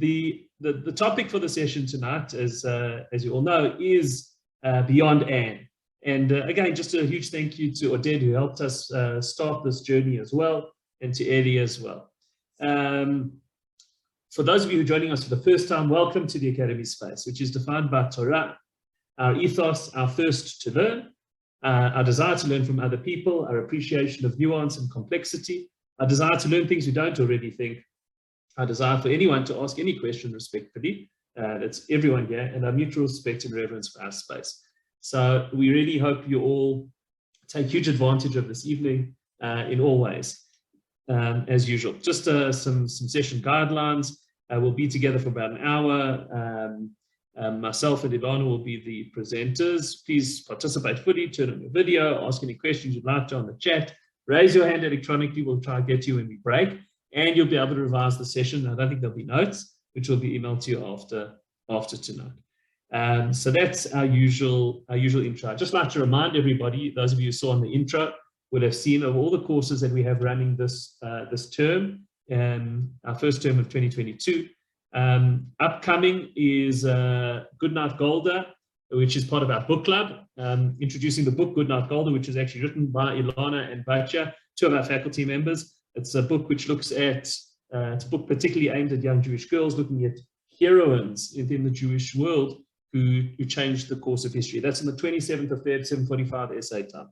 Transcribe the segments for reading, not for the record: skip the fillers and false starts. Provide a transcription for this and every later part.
the topic for the session tonight, as you all know, is Beyond Anne. And again, just a huge thank you to Oded, who helped us start this journey as well, and to Eli as well. For those of you who are joining us for the first time, welcome to the Academy space, which is defined by Torah, our ethos, our thirst to learn, our desire to learn from other people, our appreciation of nuance and complexity, our desire to learn things we don't already think, our desire for anyone to ask any question respectfully, that's everyone here, and our mutual respect and reverence for our space. So we really hope you all take huge advantage of this evening in all ways, as usual. Just some session guidelines. We'll be together for about an hour. Myself and Ivana will be the presenters. Please participate fully, turn on your video, ask any questions you'd like to on the chat. Raise your hand electronically, we'll try to get you when we break. And you'll be able to revise the session. I don't think there'll be notes, which will be emailed to you after tonight. So that's our usual intro. I'd just like to remind everybody, those of you who saw on the intro, will have seen of all the courses that we have running this term, our first term of 2022. Upcoming is Goodnight Golda, which is part of our book club, introducing the book Goodnight Golda, which is actually written by Ilana and Batya, two of our faculty members. It's a book which looks at, it's a book particularly aimed at young Jewish girls, looking at heroines within the Jewish world who changed the course of history. That's on the 27th of February, 7:45 SA time.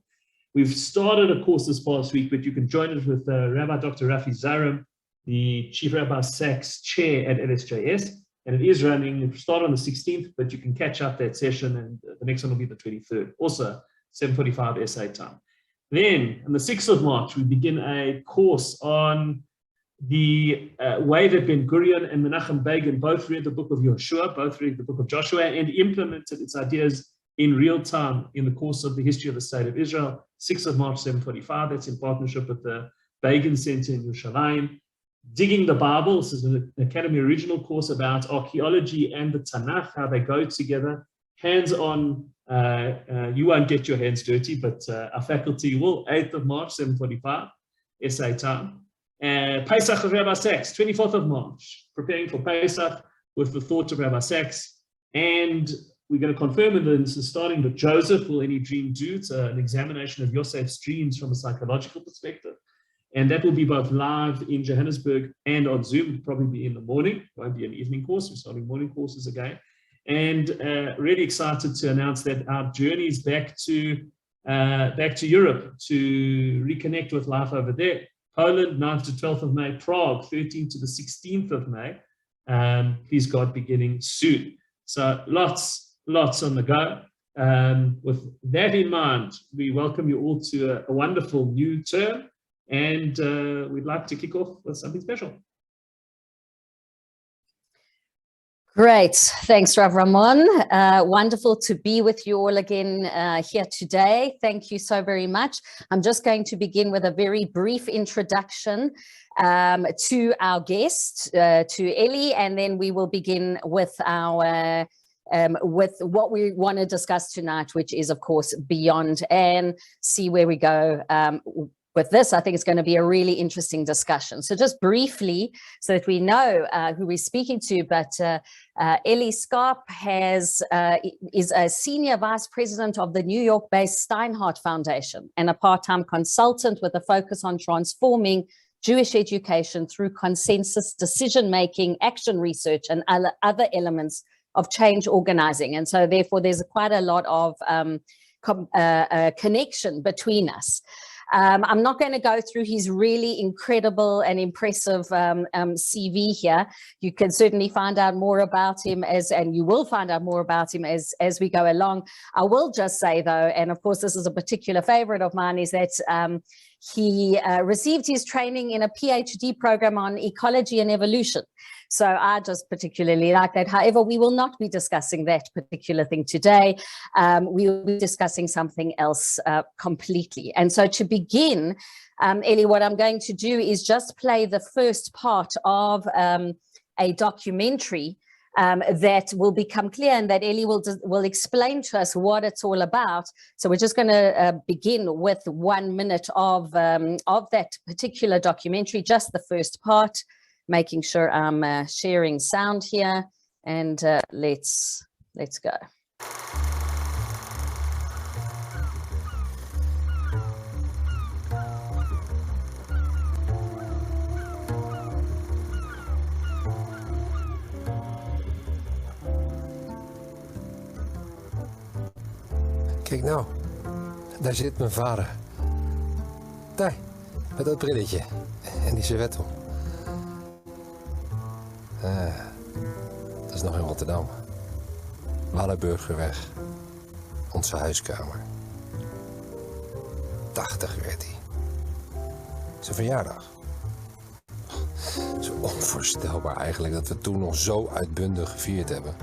We've started a course this past week, but you can join it with Rabbi Dr. Rafi Zaram, the Chief Rabbi Sachs Chair at LSJS, and it is running. It started on the 16th, but you can catch up that session, and the next one will be the 23rd, also 7:45 SA time. Then, on the 6th of March, we begin a course on the way that Ben Gurion and Menachem Begin both read the book of Joshua, both read the book of Joshua, and implemented its ideas in real time in the course of the history of the State of Israel. 6th of March, 7:45. That's in partnership with the Begin Center in Yerushalayim. Digging the Bible. This is an Academy original course about archaeology and the Tanakh, how they go together. Hands-on. You won't get your hands dirty, but our faculty will. 8th of March, 7:45 SA time. Pesach of Rabbi Sachs, 24th of March, preparing for Pesach with the thought of Rabbi Sachs. And we're going to confirm, and this is starting with Joseph, Will Any Dream Do? It's an examination of Yosef's dreams from a psychological perspective. And that will be both live in Johannesburg and on Zoom. It'll probably be in the morning. It won't be an evening course. We're starting morning courses again. And really excited to announce that our journey is back to Europe to reconnect with life over there. Poland, 9th to 12th of May. Prague, 13th to the 16th of May. Please God, beginning soon. So lots on the go. With that in mind, we welcome you all to a wonderful new term. And we'd like to kick off with something special. Great. Thanks, Rav Ramon. Wonderful to be with you all again here today. Thank you so very much. I'm just going to begin with a very brief introduction to our guest, to Eli, and then we will begin with our with what we want to discuss tonight, which is, of course, Beyond, and see where we go with this. I think it's going to be a really interesting discussion. So just briefly, so that we know who we're speaking to, but Eli Schaap is a senior vice president of the New York-based Steinhardt Foundation and a part-time consultant with a focus on transforming Jewish education through consensus decision-making, action research, and other elements of change organizing. And so therefore, there's quite a lot of connection between us. I'm not going to go through his really incredible and impressive CV here. You can certainly find out more about him and you will find out more about him as we go along. I will just say though, and of course this is a particular favorite of mine, is that he received his training in a PhD program on ecology and evolution. So I just particularly like that. However, we will not be discussing that particular thing today. We will be discussing something else completely. And so to begin, Eli, what I'm going to do is just play the first part of a documentary that will become clear, and that Eli will explain to us what it's all about. So we're just going to begin with 1 minute of that particular documentary, just the first part. making sure I'm sharing sound here, and let's go. Kijk nou, daar zit mijn vader. Daar, met dat brilletje en die servet om. Dat is nog in Rotterdam. Wallenburgerweg, onze huiskamer. 80 werd hij. Zijn verjaardag. Zo onvoorstelbaar eigenlijk dat we toen nog zo uitbundig gevierd hebben.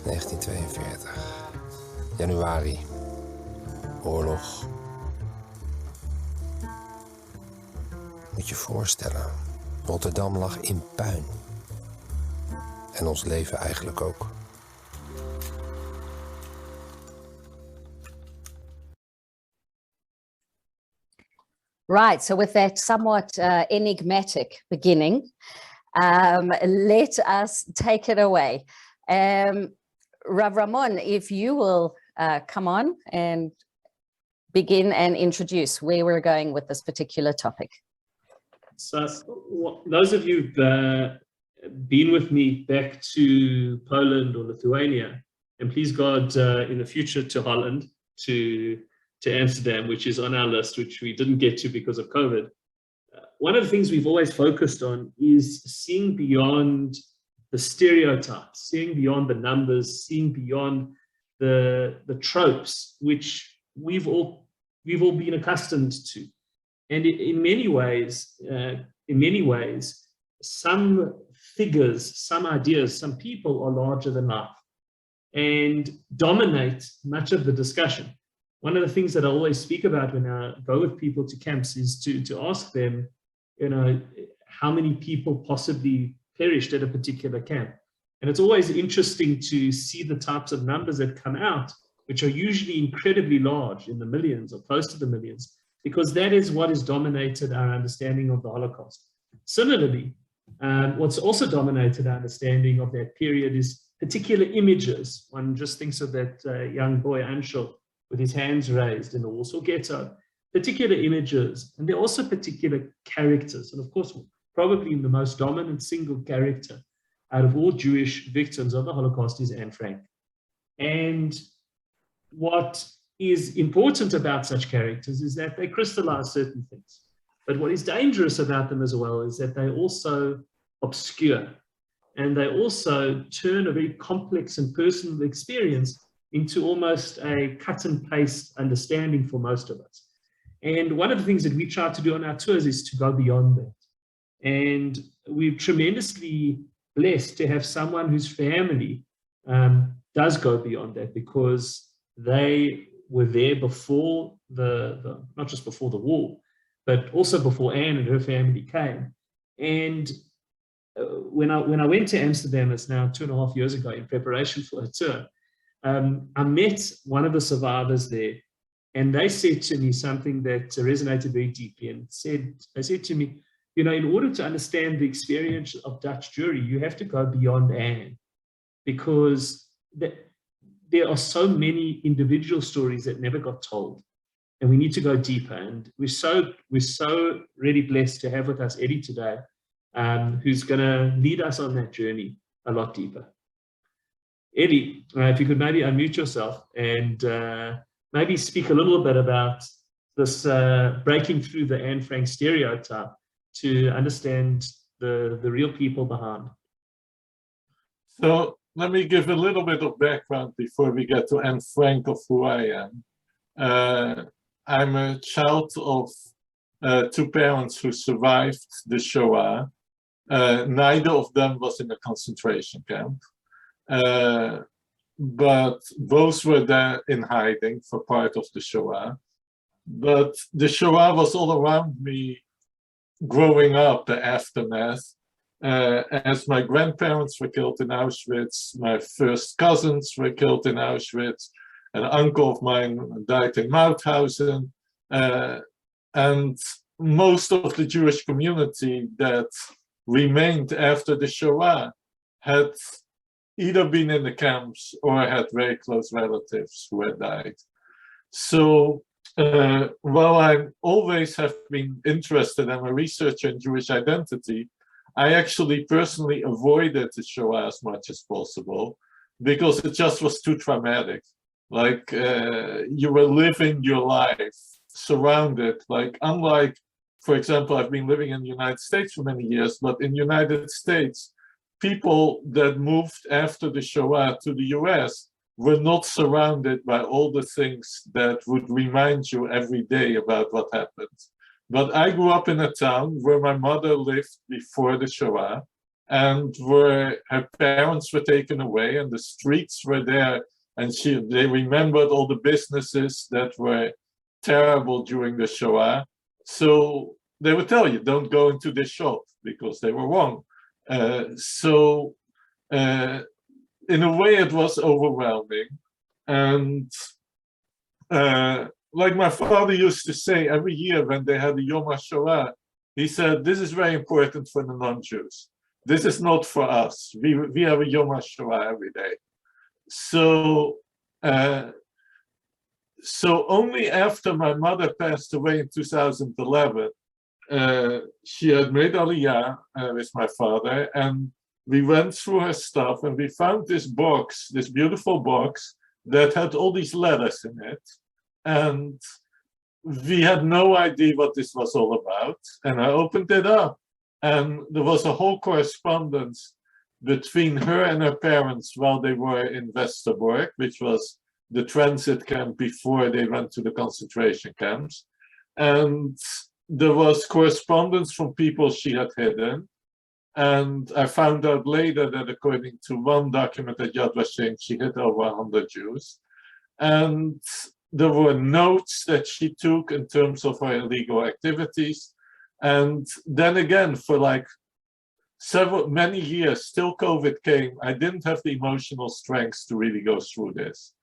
1942. Januari. Oorlog. Moet je voorstellen, Rotterdam lag in puin. En ons leven eigenlijk ook. Right, so with that somewhat enigmatic beginning, let us take it away. Rav Ramon, if you will come on and begin and introduce where we're going with this particular topic. So those of you who've been with me back to Poland or Lithuania, and please God in the future to Holland, to Amsterdam, which is on our list, which we didn't get to because of COVID. One of the things we've always focused on is seeing beyond the stereotypes, seeing beyond the numbers, seeing beyond the tropes, which we've all been accustomed to. And in many ways, some figures, some ideas, some people are larger than life and dominate much of the discussion. One of the things that I always speak about when I go with people to camps is to ask them, you know, how many people possibly perished at a particular camp. And it's always interesting to see the types of numbers that come out, which are usually incredibly large, in the millions or close to the millions, because that is what has dominated our understanding of the Holocaust. Similarly, what's also dominated our understanding of that period is particular images. One just thinks of that young boy, Anshel, with his hands raised in the Warsaw Ghetto, particular images, and there are also particular characters. And of course, probably the most dominant single character out of all Jewish victims of the Holocaust is Anne Frank. And what is important about such characters is that they crystallize certain things. But what is dangerous about them as well is that they also obscure, and they also turn a very complex and personal experience into almost a cut and paste understanding for most of us. And one of the things that we try to do on our tours is to go beyond that. And we're tremendously blessed to have someone whose family does go beyond that, because they were there before not just before the war, but also before Anne and her family came. And when I went to Amsterdam, it's now 2.5 years ago, in preparation for a tour, I met one of the survivors there, and they said to me something that resonated very deeply. And they said to me, you know, in order to understand the experience of Dutch Jewry, you have to go beyond Anne, because there are so many individual stories that never got told, and we need to go deeper. And we're so really blessed to have with us Eddie today, who's going to lead us on that journey a lot deeper. Eddie, if you could maybe unmute yourself and maybe speak a little bit about this breaking through the Anne Frank stereotype to understand the real people behind. So let me give a little bit of background before we get to Anne Frank of who I am. I'm a child of two parents who survived the Shoah. Neither of them was in a concentration camp. But both were there in hiding for part of the Shoah. But the Shoah was all around me growing up, the aftermath. As my grandparents were killed in Auschwitz, my first cousins were killed in Auschwitz, an uncle of mine died in Mauthausen, and most of the Jewish community that remained after the Shoah had either been in the camps or had very close relatives who had died. So while I always have been interested, I'm a researcher in Jewish identity, I actually personally avoided the Shoah as much as possible because it just was too traumatic. Like you were living your life surrounded, like unlike, for example, I've been living in the United States for many years, but in the United States, people that moved after the Shoah to the US were not surrounded by all the things that would remind you every day about what happened. But I grew up in a town where my mother lived before the Shoah and where her parents were taken away and the streets were there, and they remembered all the businesses that were terrible during the Shoah. So they would tell you, don't go into this shop because they were wrong. In a way, it was overwhelming. And like my father used to say every year when they had the Yom HaShoah, he said, this is very important for the non-Jews. This is not for us. We have a Yom HaShoah every day. So only after my mother passed away in 2011, she had made Aliyah with my father, and we went through her stuff and we found this box, this beautiful box that had all these letters in it. And we had no idea what this was all about. And I opened it up and there was a whole correspondence between her and her parents while they were in Westerbork, which was the transit camp before they went to the concentration camps. And there was correspondence from people she had hidden. And I found out later that according to one document at Yad Vashem, she hid over 100 Jews. And there were notes that she took in terms of her illegal activities. And then again, for like many years, till COVID came, I didn't have the emotional strength to really go through this.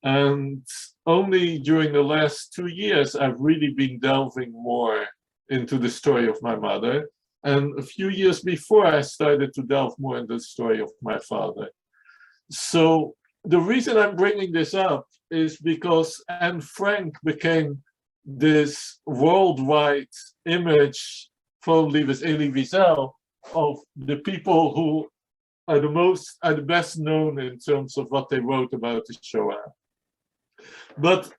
And only during the last 2 years, I've really been delving more into the story of my mother. And a few years before, I started to delve more into the story of my father. So the reason I'm bringing this up is because Anne Frank became this worldwide image, probably with Elie Wiesel, of the people who are the best known in terms of what they wrote about the Shoah. But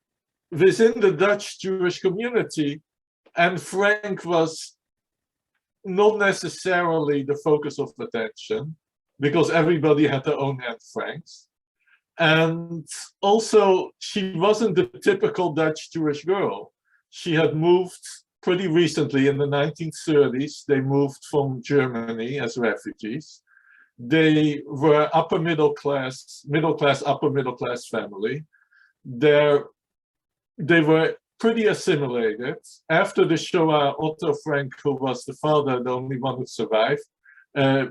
within the Dutch Jewish community, Anne Frank was not necessarily the focus of attention because everybody had their own Anne Franks. And also, she wasn't the typical Dutch Jewish girl. She had moved pretty recently in the 1930s. They moved from Germany as refugees. They were upper middle class, upper middle class family. They were pretty assimilated. After the Shoah, Otto Frank, who was the father, the only one who survived,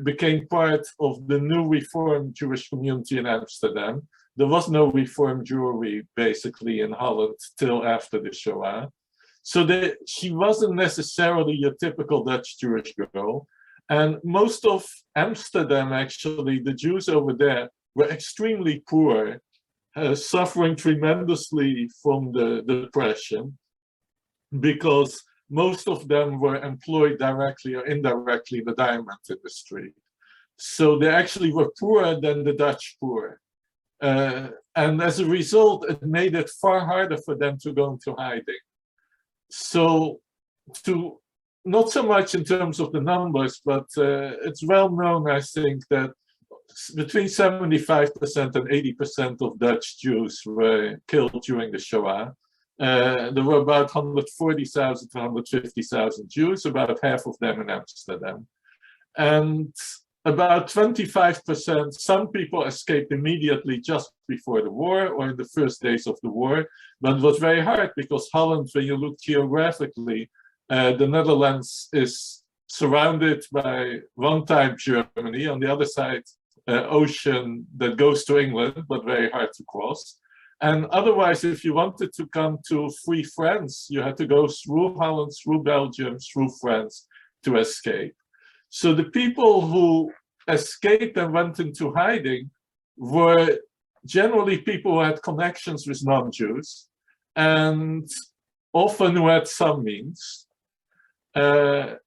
became part of the new Reformed Jewish community in Amsterdam. There was no Reformed Jewry basically in Holland till after the Shoah. So she wasn't necessarily a typical Dutch Jewish girl. And most of Amsterdam, actually, the Jews over there were extremely poor, suffering tremendously from the Depression, because most of them were employed directly or indirectly in the diamond industry. So they actually were poorer than the Dutch poor. And as a result, it made it far harder for them to go into hiding. So not so much in terms of the numbers, but it's well known, I think, that between 75% and 80% of Dutch Jews were killed during the Shoah. There were about 140,000 to 150,000 Jews, about half of them in Amsterdam. And about 25%, some people escaped immediately just before the war or in the first days of the war. But it was very hard because Holland, when you look geographically, the Netherlands is surrounded by one-time Germany, on the other side, ocean that goes to England, but very hard to cross. And otherwise, if you wanted to come to free France, you had to go through Holland, through Belgium, through France to escape. So the people who escaped and went into hiding were generally people who had connections with non-Jews and often who had some means. And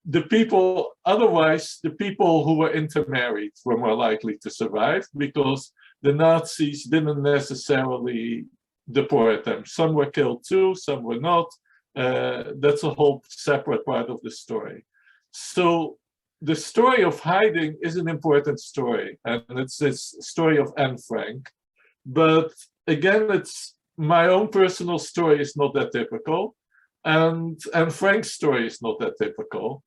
the people, otherwise, the people who were intermarried were more likely to survive because the Nazis didn't necessarily deport them. Some were killed too, some were not. That's a whole separate part of the story. So the story of hiding is an important story, and it's this story of Anne Frank. But again, it's my own personal story is not that typical, and Frank's story is not that typical.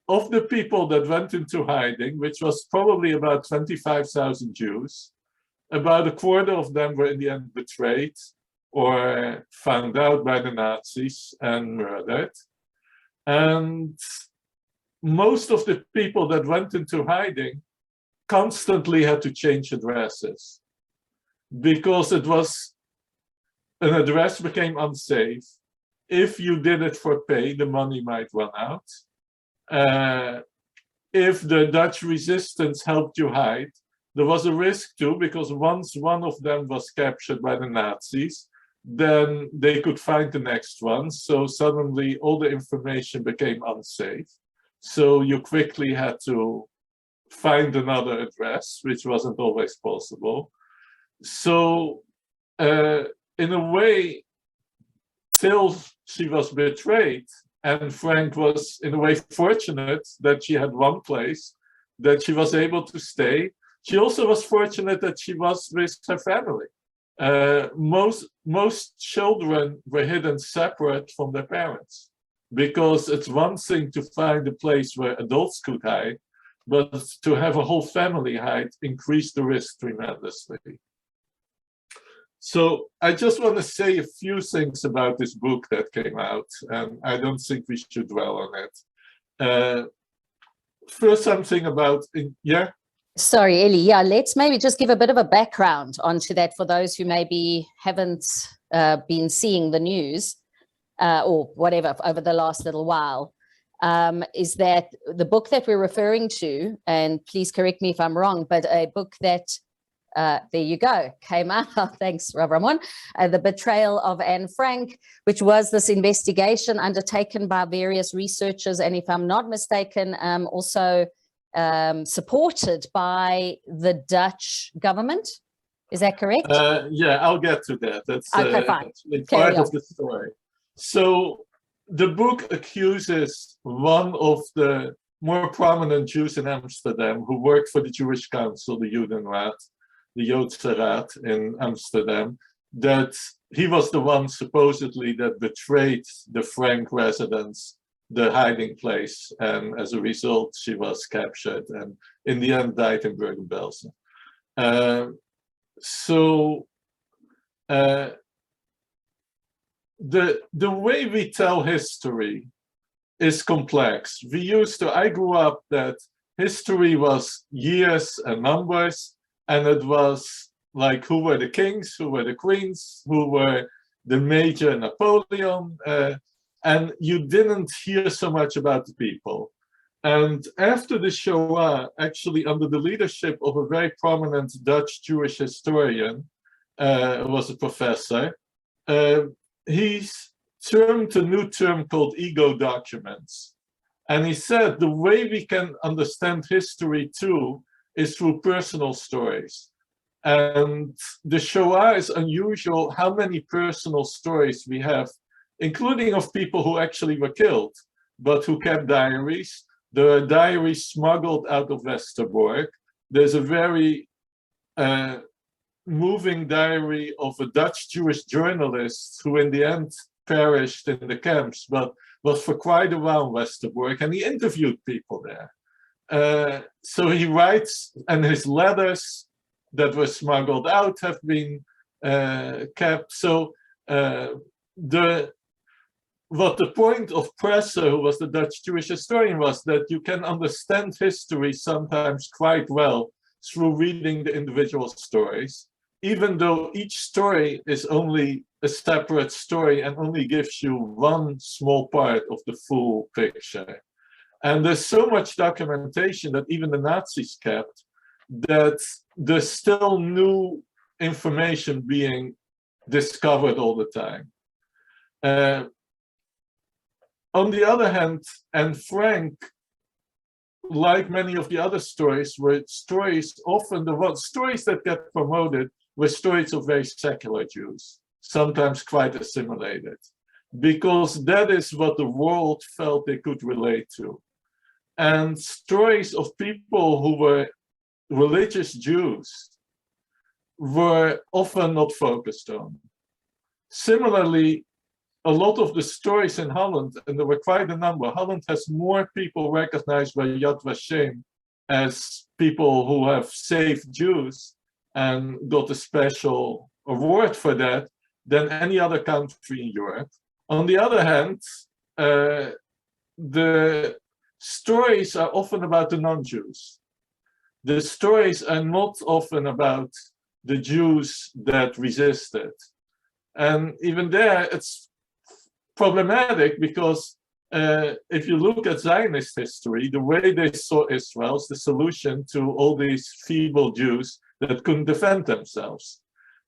Of the people that went into hiding, which was probably about 25,000 Jews, about a quarter of them were in the end betrayed or found out by the Nazis and murdered. And most of the people that went into hiding constantly had to change addresses because it was, an address became unsafe. If you did it for pay, the money might run out. If the Dutch resistance helped you hide, there was a risk too, because once one of them was captured by the Nazis, then they could find the next one. So suddenly all the information became unsafe. So you quickly had to find another address, which wasn't always possible. So in a way, till she was betrayed, and Frank was in a way fortunate that she had one place that she was able to stay. She also was fortunate that she was with her family. Most children were hidden separate from their parents because it's one thing to find a place where adults could hide, but to have a whole family hide increased the risk tremendously. So I just want to say a few things about this book that came out, and I don't think we should dwell on it. First, something about, yeah? Sorry, Eli. Yeah, let's maybe just give a bit of a background onto that for those who maybe haven't been seeing the news or whatever over the last little while. Is that the book that we're referring to, and please correct me if I'm wrong, but a book that there you go, came out, thanks, Rav Ramon, The Betrayal of Anne Frank, which was this investigation undertaken by various researchers, and if I'm not mistaken, also supported by the Dutch government. Is that correct? Yeah, I'll get to that. That's okay, fine. Part of the story. So the book accuses one of the more prominent Jews in Amsterdam who worked for the Jewish Council, the Judenraad, the Joodse Raad in Amsterdam, that he was the one supposedly that betrayed the Frank residents, the hiding place, and as a result she was captured and in the end died in Bergen-Belsen. The way we tell history is complex. I grew up that history was years and numbers, and it was like who were the kings, who were the queens, who were the major Napoleon, and you didn't hear so much about the people. And after the Shoah, actually under the leadership of a very prominent Dutch Jewish historian, was a professor, he's termed a new term called ego documents. And he said the way we can understand history too is through personal stories. And the Shoah is unusual how many personal stories we have, including of people who actually were killed, but who kept diaries. There are diaries smuggled out of Westerbork. There's a very moving diary of a Dutch Jewish journalist who in the end perished in the camps, but was for quite a while in Westerbork, and he interviewed people there. So he writes, and his letters that were smuggled out have been kept. So what the point of Presser, who was the Dutch Jewish historian, was that you can understand history sometimes quite well through reading the individual stories, even though each story is only a separate story and only gives you one small part of the full picture. And there's so much documentation that even the Nazis kept that there's still new information being discovered all the time. On the other hand, Anne Frank, like many of the other stories, were stories, often the stories that get promoted were stories of very secular Jews, sometimes quite assimilated, because that is what the world felt they could relate to. And stories of people who were religious Jews were often not focused on. Similarly, a lot of the stories in Holland, and there were quite a number, Holland has more people recognized by Yad Vashem as people who have saved Jews and got a special award for that than any other country in Europe. On the other hand, the stories are often about the non-Jews. The stories are not often about the Jews that resisted. And even there, it's problematic because if you look at Zionist history, the way they saw Israel is the solution to all these feeble Jews that couldn't defend themselves.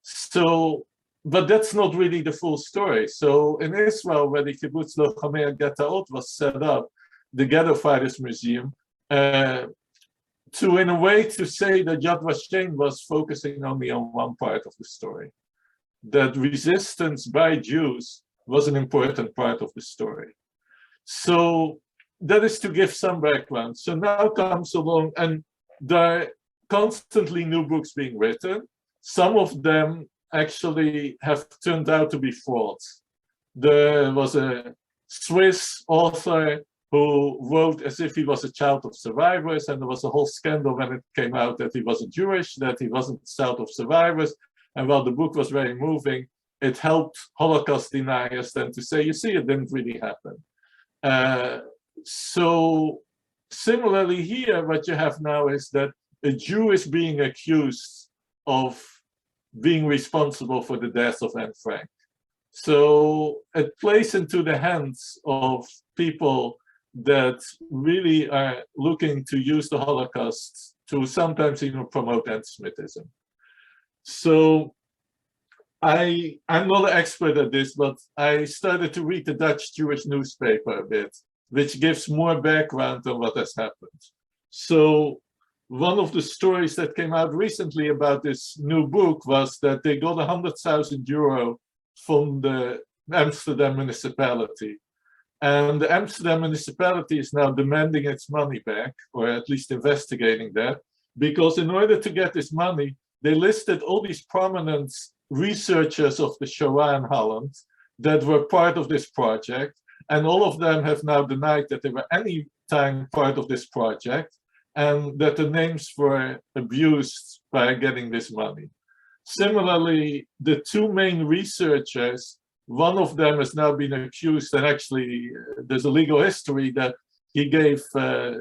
So, but that's not really the full story. So in Israel, where the Kibbutz Lochamei Getaot was set up, the Ghetto Fighters Museum, in a way to say that Yad Vashem was focusing only on one part of the story, that resistance by Jews was an important part of the story. So that is to give some background. So now comes along, and there are constantly new books being written. Some of them actually have turned out to be frauds. There was a Swiss author who wrote as if he was a child of survivors, and there was a whole scandal when it came out that he wasn't Jewish, that he wasn't a child of survivors. And while the book was very moving, it helped Holocaust deniers then to say, you see, it didn't really happen. So similarly here, what you have now is that a Jew is being accused of being responsible for the death of Anne Frank. So it plays into the hands of people that really are looking to use the Holocaust to sometimes even promote anti-Semitism. So I'm not an expert at this, but I started to read the Dutch Jewish newspaper a bit, which gives more background on what has happened. So one of the stories that came out recently about this new book was that they got €100,000 from the Amsterdam municipality. And the Amsterdam municipality is now demanding its money back, or at least investigating that, because in order to get this money, they listed all these prominent researchers of the Shoah in Holland that were part of this project, and all of them have now denied that they were any time part of this project, and that the names were abused by getting this money. Similarly, the two main researchers, one of them has now been accused, and actually there's a legal history that he gave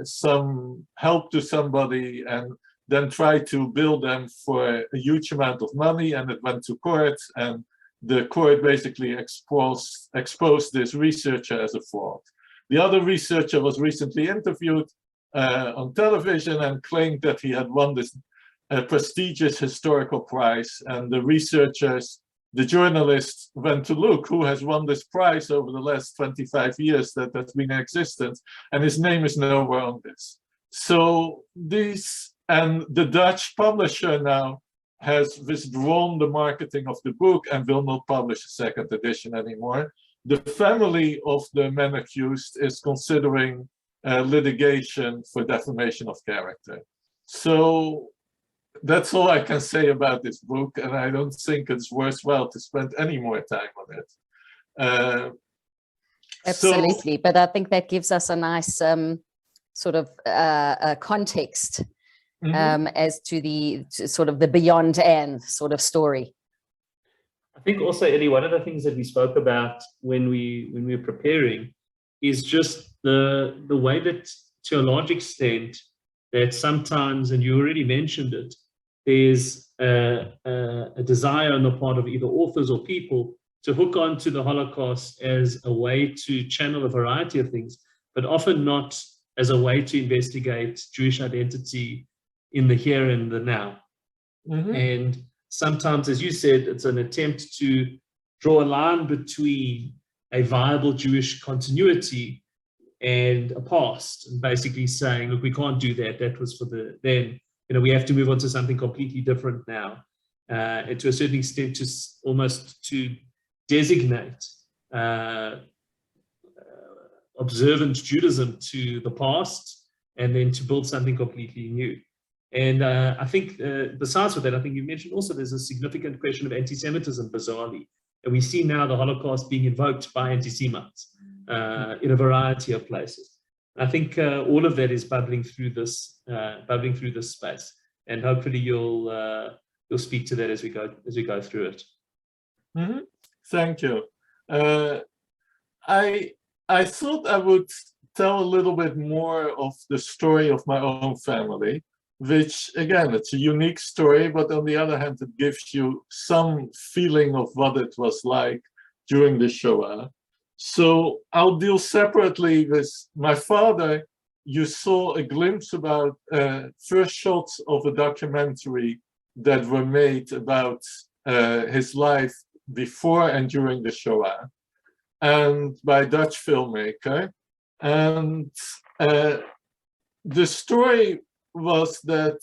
some help to somebody and then tried to bill them for a huge amount of money, and it went to court, and the court basically exposed this researcher as a fraud. The other researcher was recently interviewed on television and claimed that he had won this prestigious historical prize, and the researchers, the journalists went to look who has won this prize over the last 25 years that has been in existence, and his name is nowhere on this. So these, and the Dutch publisher now has withdrawn the marketing of the book and will not publish a second edition anymore. The family of the men accused is considering litigation for defamation of character. So that's all I can say about this book, and I don't think it's worthwhile to spend any more time on it. Absolutely, but I think that gives us a nice sort of context as to the sort of the beyond and sort of story. I think also, Eli, one of the things that we spoke about when we were preparing is just the way that, to a large extent, that sometimes, and you already mentioned it, there's a desire on the part of either authors or people to hook onto the Holocaust as a way to channel a variety of things, but often not as a way to investigate Jewish identity in the here and the now. Mm-hmm. And sometimes, as you said, it's an attempt to draw a line between a viable Jewish continuity and a past, and basically saying, look, we can't do that. That was for the then. We have to move on to something completely different now. And to a certain extent, just almost to designate observant Judaism to the past, and then to build something completely new. And I think besides that, I think you mentioned also there's a significant question of anti-Semitism, bizarrely. And we see now the Holocaust being invoked by anti-Semites in a variety of places. I think all of that is bubbling through this space, and hopefully you'll speak to that as we go through it. Mm-hmm. Thank you. I thought I would tell a little bit more of the story of my own family, which again, it's a unique story, but on the other hand, it gives you some feeling of what it was like during the Shoah. So I'll deal separately with my father. You saw a glimpse about first shots of a documentary that were made about his life before and during the Shoah, and by a Dutch filmmaker. And the story was that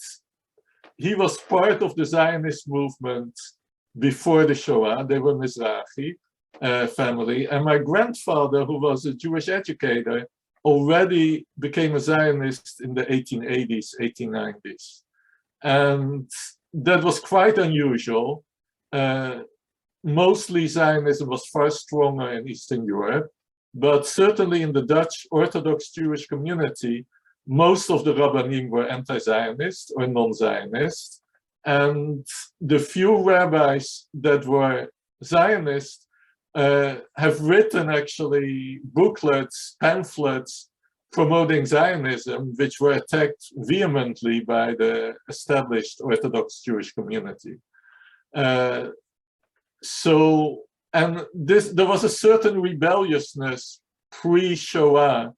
he was part of the Zionist movement before the Shoah. They were Mizrahi family. And my grandfather, who was a Jewish educator, already became a Zionist in the 1880s, 1890s. And that was quite unusual. Mostly Zionism was far stronger in Eastern Europe, but certainly in the Dutch Orthodox Jewish community, most of the Rabbanim were anti-Zionist or non-Zionist. And the few rabbis that were Zionist have written actually booklets, pamphlets promoting Zionism, which were attacked vehemently by the established Orthodox Jewish community. There was a certain rebelliousness pre-Shoah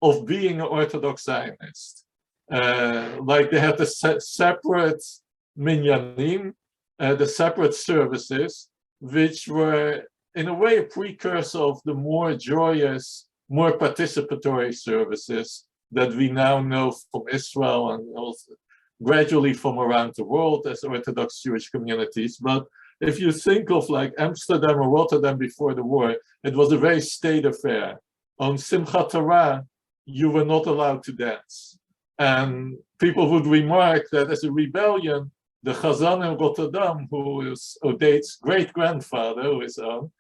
of being an Orthodox Zionist. Like they had the separate minyanim, the separate services, which were in a way a precursor of the more joyous, more participatory services that we now know from Israel and also gradually from around the world as Orthodox Jewish communities. But if you think of like Amsterdam or Rotterdam before the war, it was a very state affair. On Simchat Torah, you were not allowed to dance. And people would remark that as a rebellion, the Chazan in Rotterdam, who is Odate's great-grandfather, who is on,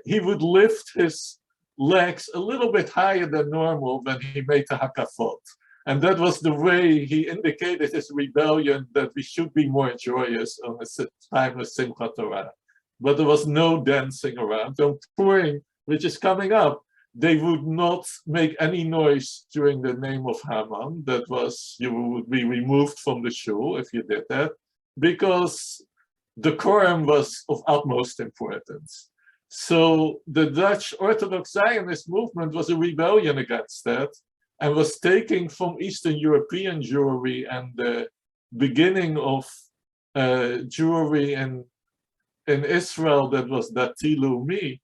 he would lift his legs a little bit higher than normal when he made the hakafot. And that was the way he indicated his rebellion, that we should be more joyous on the time of Simchat Torah. But there was no dancing around. On Purim, which is coming up, they would not make any noise during the name of Haman. That was, you would be removed from the shul if you did that, because decorum was of utmost importance. So the Dutch Orthodox Zionist movement was a rebellion against that, and was taking from Eastern European Jewry and the beginning of Jewry in Israel that was Dati Leumi.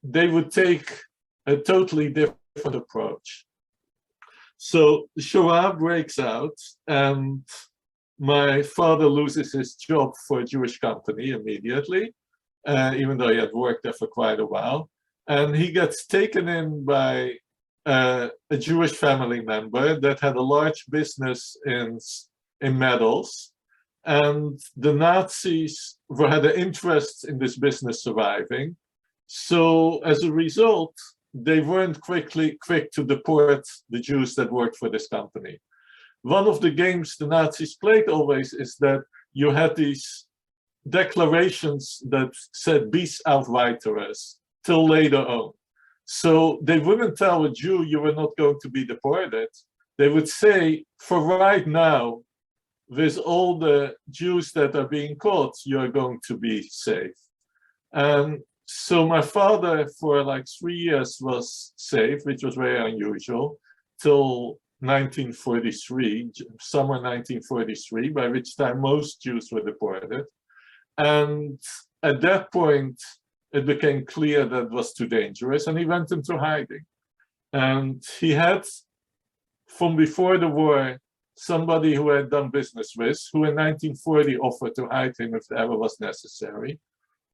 They would take a totally different approach. So Shoah breaks out, and my father loses his job for a Jewish company immediately, even though he had worked there for quite a while. And he gets taken in by a Jewish family member that had a large business in metals. And the Nazis had an interest in this business surviving. So as a result, they weren't quick to deport the Jews that worked for this company. One of the games the Nazis played always is that you had these declarations that said bis auf weiteres, till later on. So they wouldn't tell a Jew you were not going to be deported, they would say, for right now, with all the Jews that are being caught, you're going to be safe. And so my father, for like 3 years, was safe, which was very unusual, till 1943, summer 1943, by which time most Jews were deported. And at that point, it became clear that it was too dangerous, and he went into hiding. And he had, from before the war, somebody who had done business with, who in 1940 offered to hide him if it ever was necessary.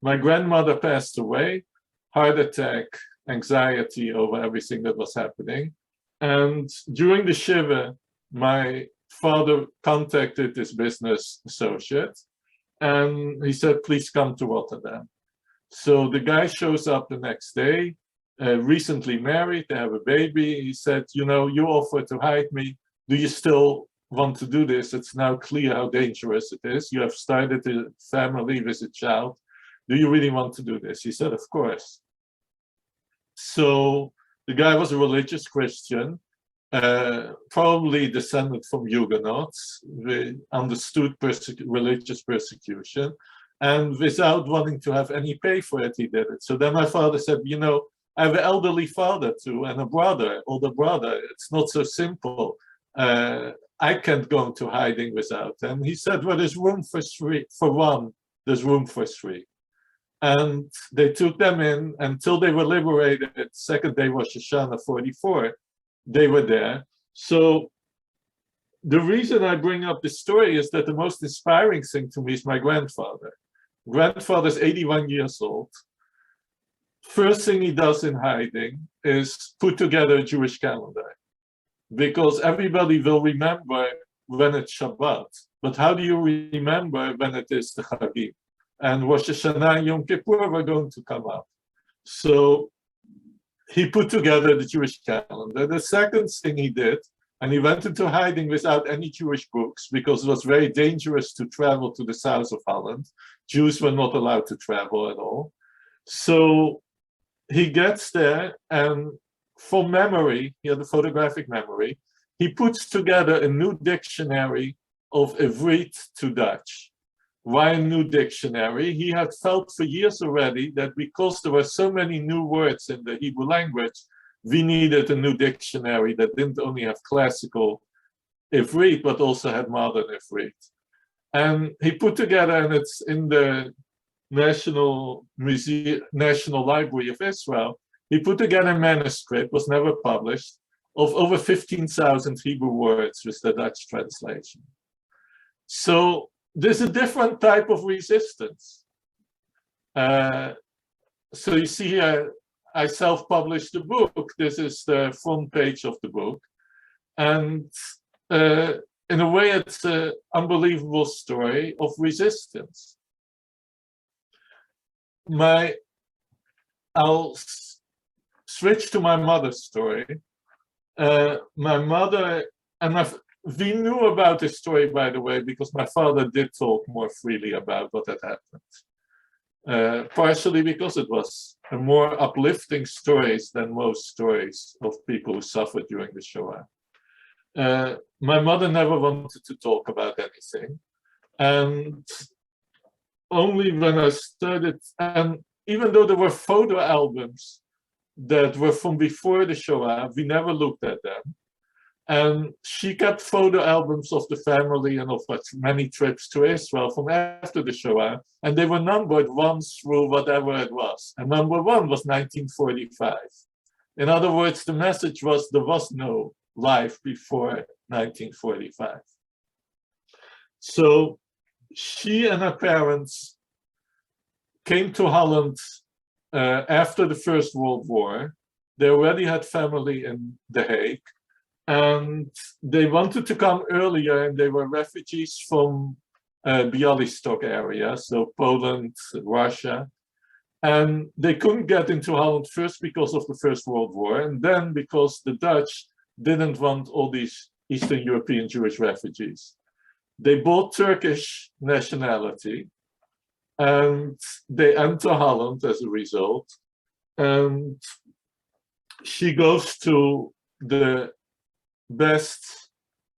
My grandmother passed away, heart attack, anxiety over everything that was happening. And during the Shiva, my father contacted this business associate, and he said, please come to Rotterdam. So the guy shows up the next day, recently married, they have a baby. He said, you know, you offered to hide me. Do you still want to do this? It's now clear how dangerous it is. You have started a family with a child. Do you really want to do this? He said, of course. So the guy was a religious Christian, probably descended from Huguenots, understood religious persecution, and without wanting to have any pay for it, he did it. So then my father said, you know, I have an elderly father too, and a brother, older brother. It's not so simple. I can't go into hiding without them. He said, well, there's room for one, there's room for three. And they took them in until they were liberated. Second day Rosh Hashanah 44, they were there. So the reason I bring up this story is that the most inspiring thing to me is my grandfather. Grandfather's 81 years old. First thing he does in hiding is put together a Jewish calendar, because everybody will remember when it's Shabbat. But how do you remember when it is the Chagim? And Rosh Hashanah and Yom Kippur were going to come up. So he put together the Jewish calendar. The second thing he did, and he went into hiding without any Jewish books, because it was very dangerous to travel to the south of Holland. Jews were not allowed to travel at all. So he gets there, and from memory, he had a photographic memory, he puts together a new dictionary of Ivrit to Dutch. Why a new dictionary? He had felt for years already that because there were so many new words in the Hebrew language, we needed a new dictionary that didn't only have classical Ivrit, but also had modern Ivrit. And he put together, and it's in the National Library of Israel, he put together a manuscript, was never published, of over 15,000 Hebrew words with the Dutch translation. So there's a different type of resistance. So you see here, I self-published the book. This is the front page of the book. And in a way, it's an unbelievable story of resistance. I'll switch to my mother's story. My mother, and we knew about this story, by the way, because my father did talk more freely about what had happened. Partially because it was a more uplifting stories than most stories of people who suffered during the Shoah. My mother never wanted to talk about anything. And only when I started, and even though there were photo albums that were from before the Shoah, we never looked at them. And she kept photo albums of the family and of many trips to Israel from after the Shoah, and they were numbered 1 through whatever it was. And number 1 was 1945. In other words, the message was there was no life before 1945. So she and her parents came to Holland after the First World War. They already had family in The Hague. And they wanted to come earlier, and they were refugees from Bialystok area, so Poland, Russia. And they couldn't get into Holland first because of the First World War, and then because the Dutch didn't want all these Eastern European Jewish refugees. They bought Turkish nationality, and they enter Holland as a result. And she goes to the best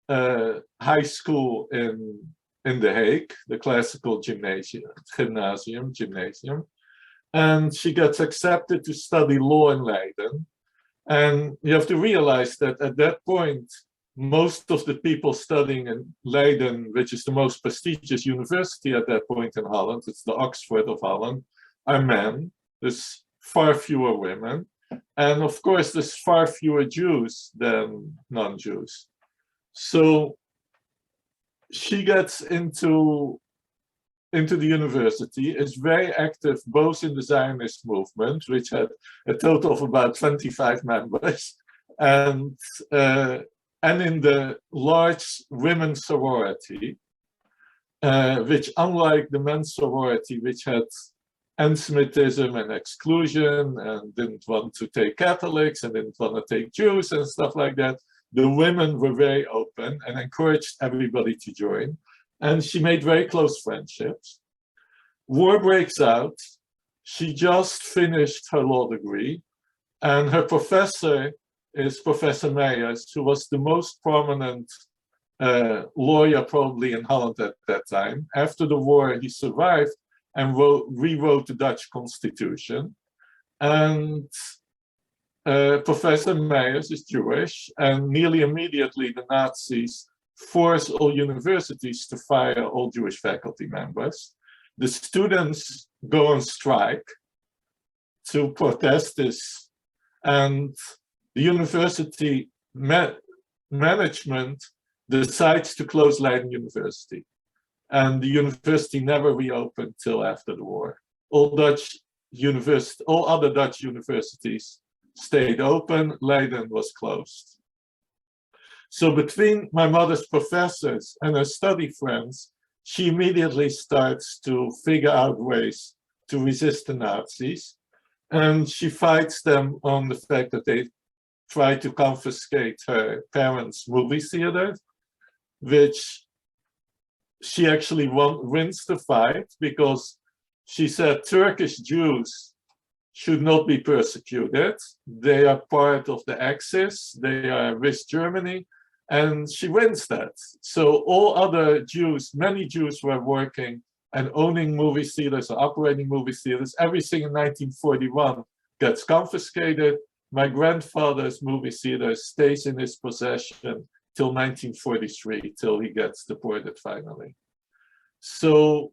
high school in The Hague, the classical gymnasium, and she gets accepted to study law in Leiden. And you have to realize that at that point, most of the people studying in Leiden, which is the most prestigious university at that point in Holland, it's the Oxford of Holland, are men. There's far fewer women. And of course, there's far fewer Jews than non-Jews. So she gets into the university, is very active both in the Zionist movement, which had a total of about 25 members, and in the large women's sorority, which, unlike the men's sorority, which had anti-Semitism and exclusion and didn't want to take Catholics and didn't want to take Jews and stuff like that, the women were very open and encouraged everybody to join. And she made very close friendships. War breaks out. She just finished her law degree, and her professor is Professor Meyers, who was the most prominent lawyer probably in Holland at that time. After the war, he survived and rewrote the Dutch Constitution. And Professor Meyers is Jewish, and nearly immediately the Nazis force all universities to fire all Jewish faculty members. The students go on strike to protest this, and the university management decides to close Leiden University. And the university never reopened till after the war. All other Dutch universities stayed open, Leiden was closed. So between my mother's professors and her study friends, she immediately starts to figure out ways to resist the Nazis. And she fights them on the fact that they try to confiscate her parents' movie theater, which she actually wins the fight because she said Turkish Jews should not be persecuted. They are part of the Axis, they are with Germany, and she wins that. So all other Jews, many Jews were working and owning movie theaters or operating movie theaters. Everything in 1941 gets confiscated. My grandfather's movie theater stays in his possession till 1943, till he gets deported finally. So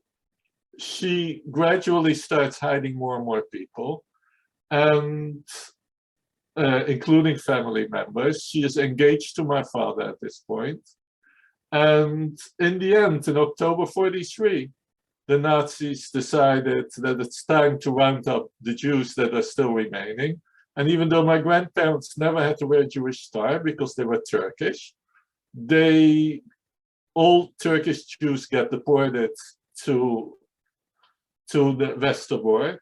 she gradually starts hiding more and more people, and including family members. She is engaged to my father at this point. And in the end, in October 43, the Nazis decided that it's time to round up the Jews that are still remaining. And even though my grandparents never had to wear a Jewish star because they were Turkish, all Turkish Jews get deported to the Westerbork.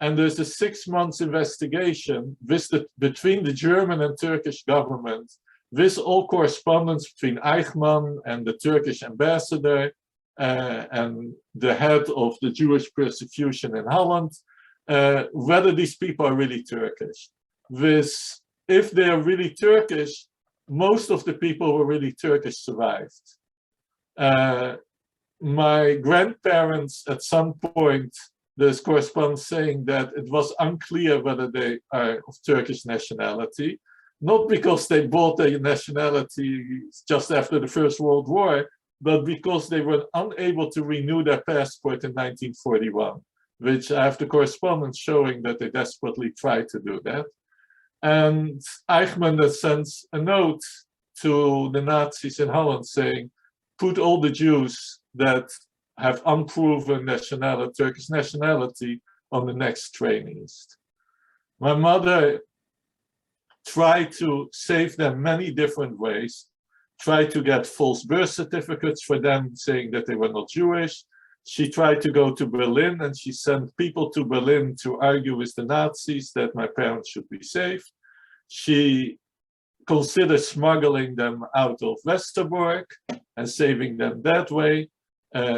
And there's a 6 months investigation between the German and Turkish government, with all correspondence between Eichmann and the Turkish ambassador and the head of the Jewish persecution in Holland, whether these people are really Turkish. If they are really Turkish, most of the people who are really Turkish survived. My grandparents, at some point, there's correspondence saying that it was unclear whether they are of Turkish nationality, not because they bought their nationality just after the First World War, but because they were unable to renew their passport in 1941, which I have the correspondence showing that they desperately tried to do that. And Eichmann sends a note to the Nazis in Holland saying, put all the Jews that have unproven nationality, Turkish nationality, on the next train east. My mother tried to save them many different ways, tried to get false birth certificates for them saying that they were not Jewish. She tried to go to Berlin, and she sent people to Berlin to argue with the Nazis that my parents should be saved. She considered smuggling them out of Westerbork and saving them that way.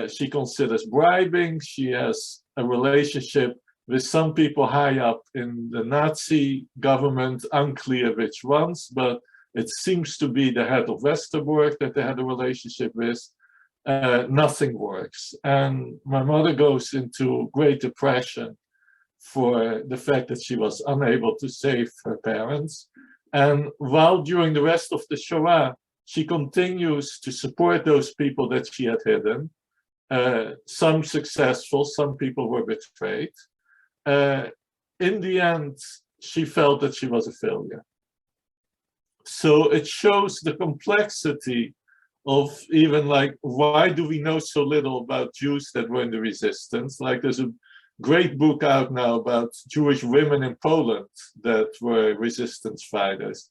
She considers bribing. She has a relationship with some people high up in the Nazi government, unclear which ones, but It seems to be the head of Westerbork that they had a relationship with. Nothing works. And my mother goes into great depression for the fact that she was unable to save her parents. And while during the rest of the Shoah, she continues to support those people that she had hidden. Some successful, some people were betrayed. In the end, she felt that she was a failure. So it shows the complexity of even like, why do we know so little about Jews that were in the resistance? Like there's a great book out now about Jewish women in Poland that were resistance fighters.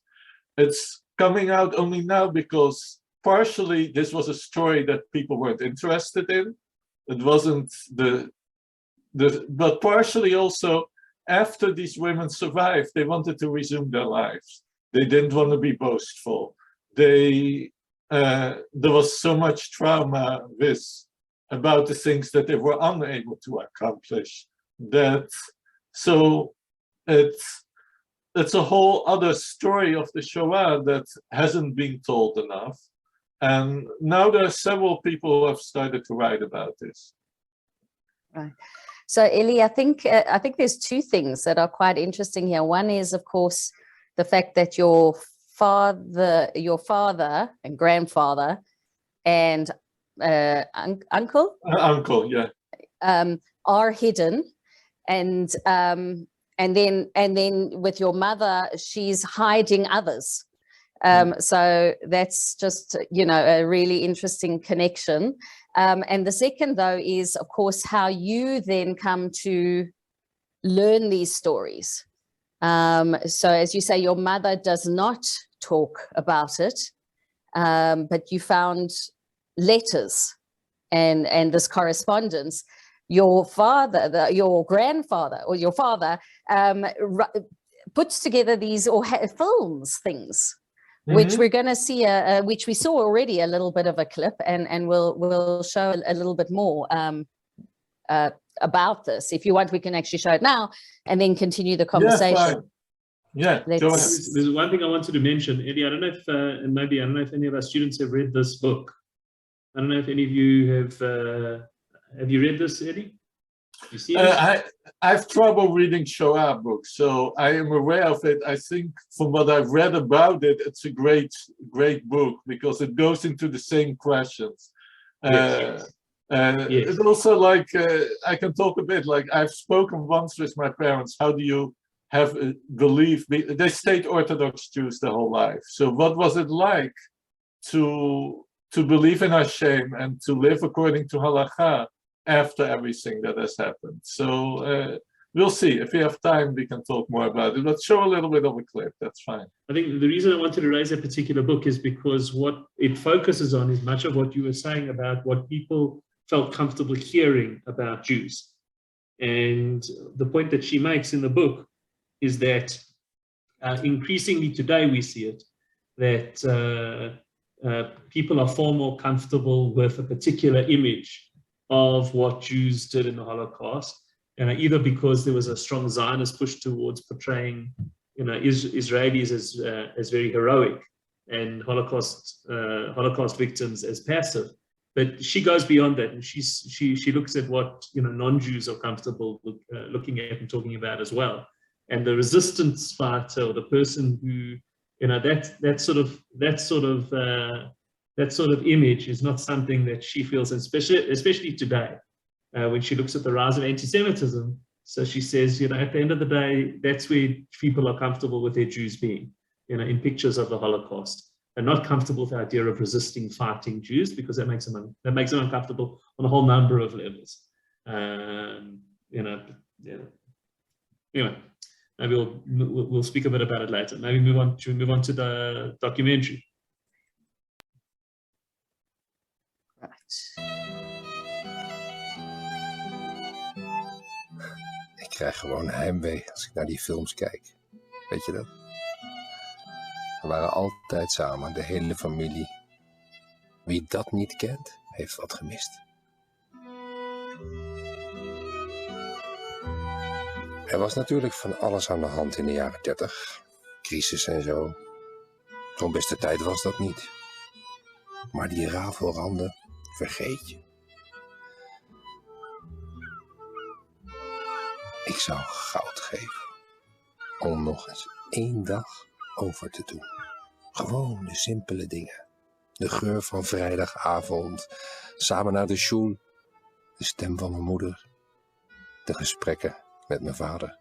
It's coming out only now because partially this was a story that people weren't interested in. It wasn't but partially also after these women survived, they wanted to resume their lives. They didn't want to be boastful. There was so much trauma about the things that they were unable to accomplish. So it's a whole other story of the Shoah that hasn't been told enough. And now there are several people who have started to write about this. Right. So Eli, I think there's two things that are quite interesting here. One is, of course, the fact that your father and grandfather and uncle, yeah, are hidden, and then with your mother, she's hiding others. So that's just, a really interesting connection. And the second, though, is, of course, how you then come to learn these stories. So as you say, your mother does not talk about it, but you found letters and this correspondence. Your father, your grandfather, or your father puts together these films things, which we're going to see, which we saw already a little bit of a clip, and we'll show a little bit more about this. If you want, we can actually show it now and then continue the conversation. Yeah, there's one thing I wanted to mention, Eddie. I don't know if, and maybe I don't know if any of our students have read this book. I don't know if any of you have you read this, Eddie? You see it? I have trouble reading Shoah books, so I am aware of it. I think from what I've read about it, it's a great book because it goes into the same questions. Yes. It's also like, I can talk a bit, like I've spoken once with my parents, how do you have a belief? They stayed Orthodox Jews their whole life. So what was it like to believe in Hashem and to live according to Halakha after everything that has happened? So we'll see. If we have time, we can talk more about it. Let's show a little bit of a clip. That's fine. I think the reason I wanted to raise that particular book is because what it focuses on is much of what you were saying about what people felt comfortable hearing about Jews. And the point that she makes in the book is that increasingly today we see it, that people are far more comfortable with a particular image of what Jews did in the Holocaust, either because there was a strong Zionist push towards portraying, Israelis as very heroic and Holocaust victims as passive. But she goes beyond that, and she looks at what non-Jews are comfortable looking at and talking about as well. And the resistance fighter, or the person who, that sort of image is not something that she feels, especially today, when she looks at the rise of anti-Semitism. So she says, at the end of the day, that's where people are comfortable with their Jews being, in pictures of the Holocaust, and not comfortable with the idea of resisting fighting Jews, because that makes them uncomfortable on a whole number of levels. Anyway, maybe we'll speak a bit about it later. Maybe should we move on to the documentary? Right. Ik krijg gewoon heimwee als ik naar die films kijk. Weet je dat? We waren altijd samen, de hele familie. Wie dat niet kent, heeft wat gemist. Er was natuurlijk van alles aan de hand in de jaren 30. Crisis en zo. Zo'n beste tijd was dat niet. Maar die rafelranden vergeet je. Ik zou goud geven om nog eens 1 dag over te doen. Gewoon de simpele dingen. De geur van vrijdagavond, samen naar de school, de stem van mijn moeder, de gesprekken met mijn vader.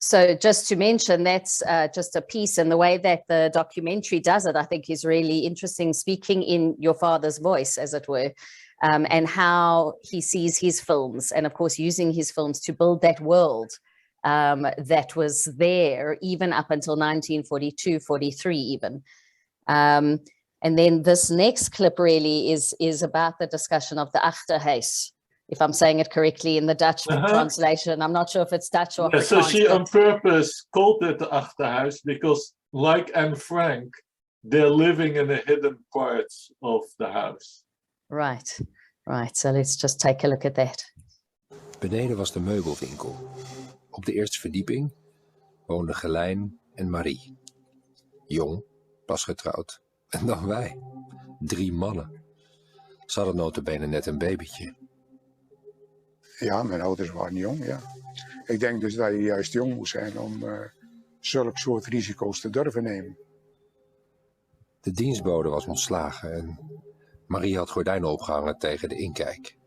So just to mention, that's just a piece, and the way that the documentary does it, I think is really interesting, speaking in your father's voice, as it were, and how he sees his films, and of course using his films to build that world that was there even up until 1942, 43 even. And then this next clip really is about the discussion of the agterhuis, if I'm saying it correctly in the Dutch translation. I'm not sure if it's Dutch or Afrikaans. So she on purpose called it the achterhuis because, like Anne Frank, they're living in the hidden parts of the house. Right, right. So let's just take a look at that. Beneden was de meubelwinkel. Op de eerste verdieping woonden Gelijn en Marie. Jong, pas getrouwd. En dan wij. 3 mannen. Ze hadden nota bene net een babytje. Ja, mijn ouders waren jong, ja. Ik denk dus dat je juist jong moet zijn om zulke soort risico's te durven nemen. De dienstbode was ontslagen en Marie had gordijnen opgehangen tegen de inkijk.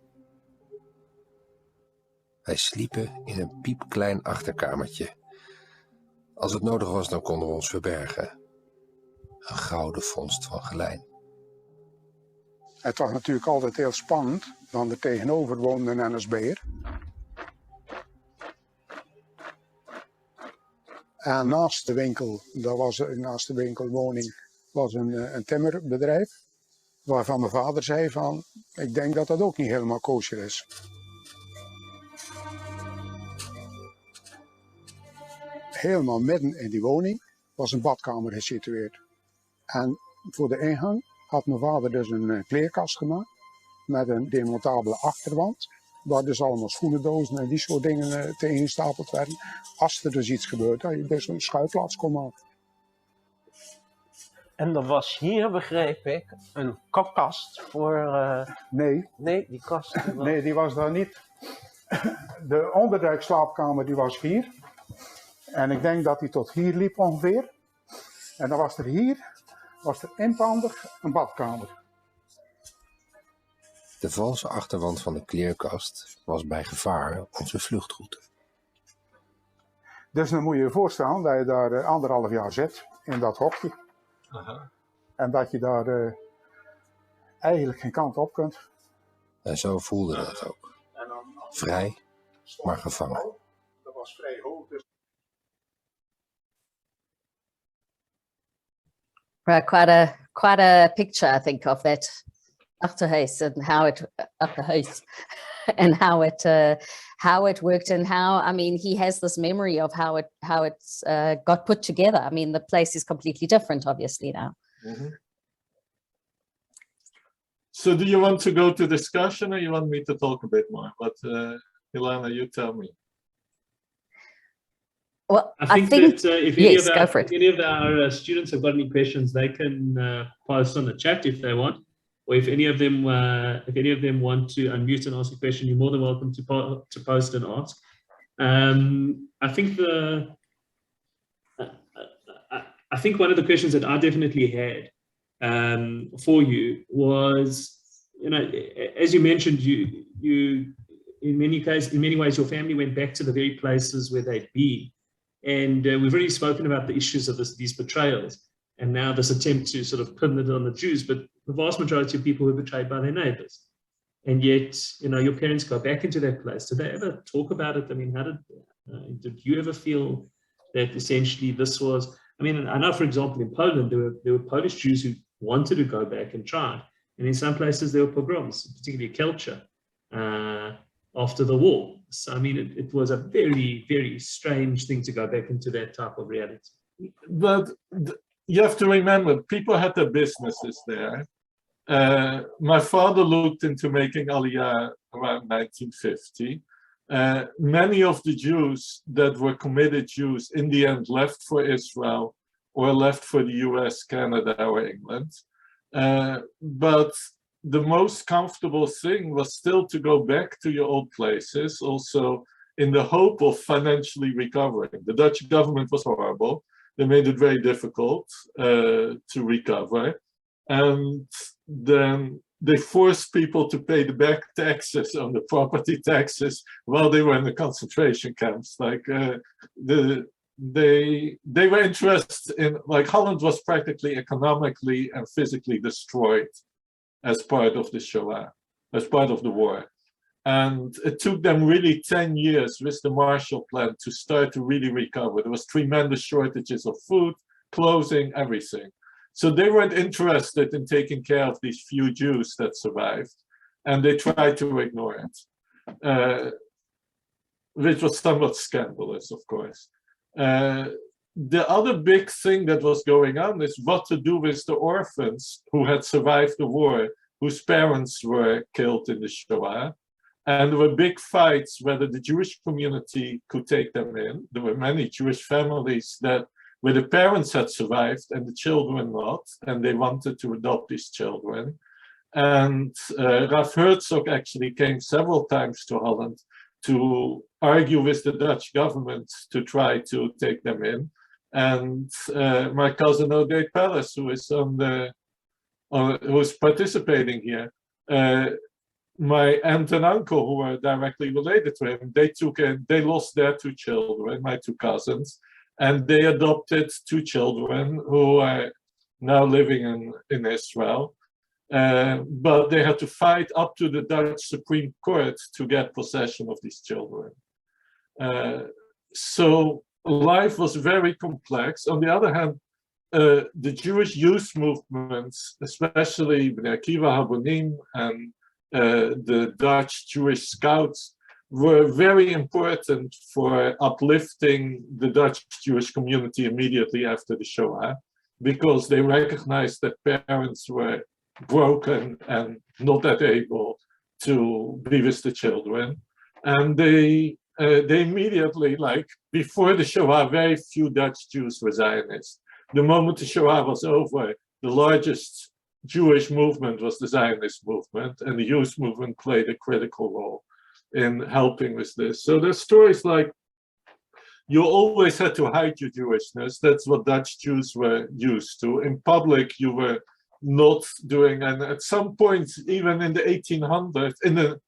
Wij sliepen in een piepklein achterkamertje. Als het nodig was, dan konden we ons verbergen. Een gouden vondst van Gelijn. Het was natuurlijk altijd heel spannend, want er tegenover woonde een NSB'er. En naast de winkel, naast de winkelwoning, was een timmerbedrijf. Waarvan mijn vader zei van, ik denk dat dat ook niet helemaal kosher is. Helemaal midden in die woning was een badkamer gesitueerd. En voor de ingang had mijn vader dus een kleerkast gemaakt met een demontabele achterwand, waar dus allemaal schoenendozen en die soort dingen tegen gestapeld werden. Als er dus iets gebeurt, dat je dus een schuilplaats kon maken. En er was hier, begreep ik, een kast voor... Nee. Nee, die kast... Die was... Nee, die was daar niet. De onderdijkslaapkamer die was hier. En ik denk dat die tot hier liep ongeveer. En dan was er hier, inpandig een badkamer. De valse achterwand van de kleerkast was bij gevaar onze vluchtroute. Dus dan moet je je voorstellen dat je daar 1,5 jaar zit in dat hokje. Aha. En dat je daar eigenlijk geen kant op kunt. En zo voelde dat ook. Vrij, maar gevangen. Dat was vrij hoog. Dus... Right, quite a picture, I think, of that agterhuis and how it agterhuis and how it worked, and how, I mean, he has this memory of how it's got put together. I mean, the place is completely different, obviously, now. Mm-hmm. So do you want to go to discussion, or you want me to talk a bit more? But Ilana, you tell me. Well, I think that if any of our students have got any questions, they can post on the chat if they want, or if any of them want to unmute and ask a question, you're more than welcome to post and ask. I think one of the questions that I definitely had for you was, you know, as you mentioned, you in many ways your family went back to the very places where they'd been. And we've already spoken about the issues of these betrayals, and now this attempt to sort of pin it on the Jews, but the vast majority of people were betrayed by their neighbors. And yet, you know, your parents go back into that place. Did they ever talk about it? I mean, how did you ever feel that essentially this was, I mean, I know, for example, in Poland, there were Polish Jews who wanted to go back and try. And in some places there were pogroms, particularly Kelcha, after the war. So, I mean, it was a very, very strange thing to go back into that type of reality. But you have to remember, people had their businesses there. My father looked into making Aliyah around 1950. Many of the Jews that were committed Jews in the end left for Israel or left for the US, Canada, or England. But the most comfortable thing was still to go back to your old places, also in the hope of financially recovering. The Dutch government was horrible. They made it very difficult to recover. And then they forced people to pay the back taxes on the property taxes while they were in the concentration camps. Like they were interested in, like, Holland was practically economically and physically destroyed as part of the Shoah, as part of the war. And it took them really 10 years with the Marshall Plan to start to really recover. There was tremendous shortages of food, clothing, everything. So they weren't interested in taking care of these few Jews that survived, and they tried to ignore it, which was somewhat scandalous, of course. The other big thing that was going on is what to do with the orphans who had survived the war, whose parents were killed in the Shoah. And there were big fights whether the Jewish community could take them in. There were many Jewish families that where the parents had survived and the children not, and they wanted to adopt these children. And Rav Herzog actually came several times to Holland to argue with the Dutch government to try to take them in. And my cousin O'Day Palace, who is who's participating here, my aunt and uncle, who are directly related to him, they lost their two children, my two cousins, and they adopted two children who are now living in Israel. But they had to fight up to the Dutch Supreme Court to get possession of these children. So life was very complex. On the other hand, the Jewish youth movements, especially Bnei Akiva Habonim and the Dutch Jewish Scouts, were very important for uplifting the Dutch Jewish community immediately after the Shoah, because they recognized that parents were broken and not that able to be with the children. And they immediately, like before the Shoah, very few Dutch Jews were Zionists. The moment the Shoah was over, the largest Jewish movement was the Zionist movement, and the youth movement played a critical role in helping with this. So there's stories like, you always had to hide your Jewishness. That's what Dutch Jews were used to. In public, you were not doing, and at some point, even in the 1800s, in the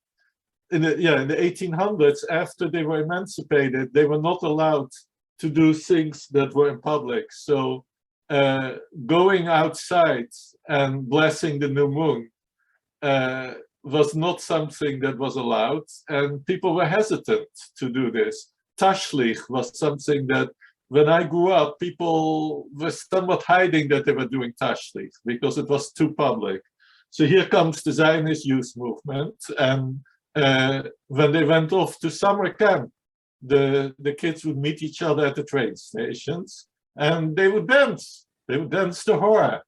1800s, after they were emancipated, they were not allowed to do things that were in public. So going outside and blessing the new moon was not something that was allowed, and people were hesitant to do this. Tashlich was something that, when I grew up, people were somewhat hiding that they were doing tashlich because it was too public. So here comes the Zionist youth movement, and when they went off to summer camp, the kids would meet each other at the train stations, and they would dance. They would dance the Hora.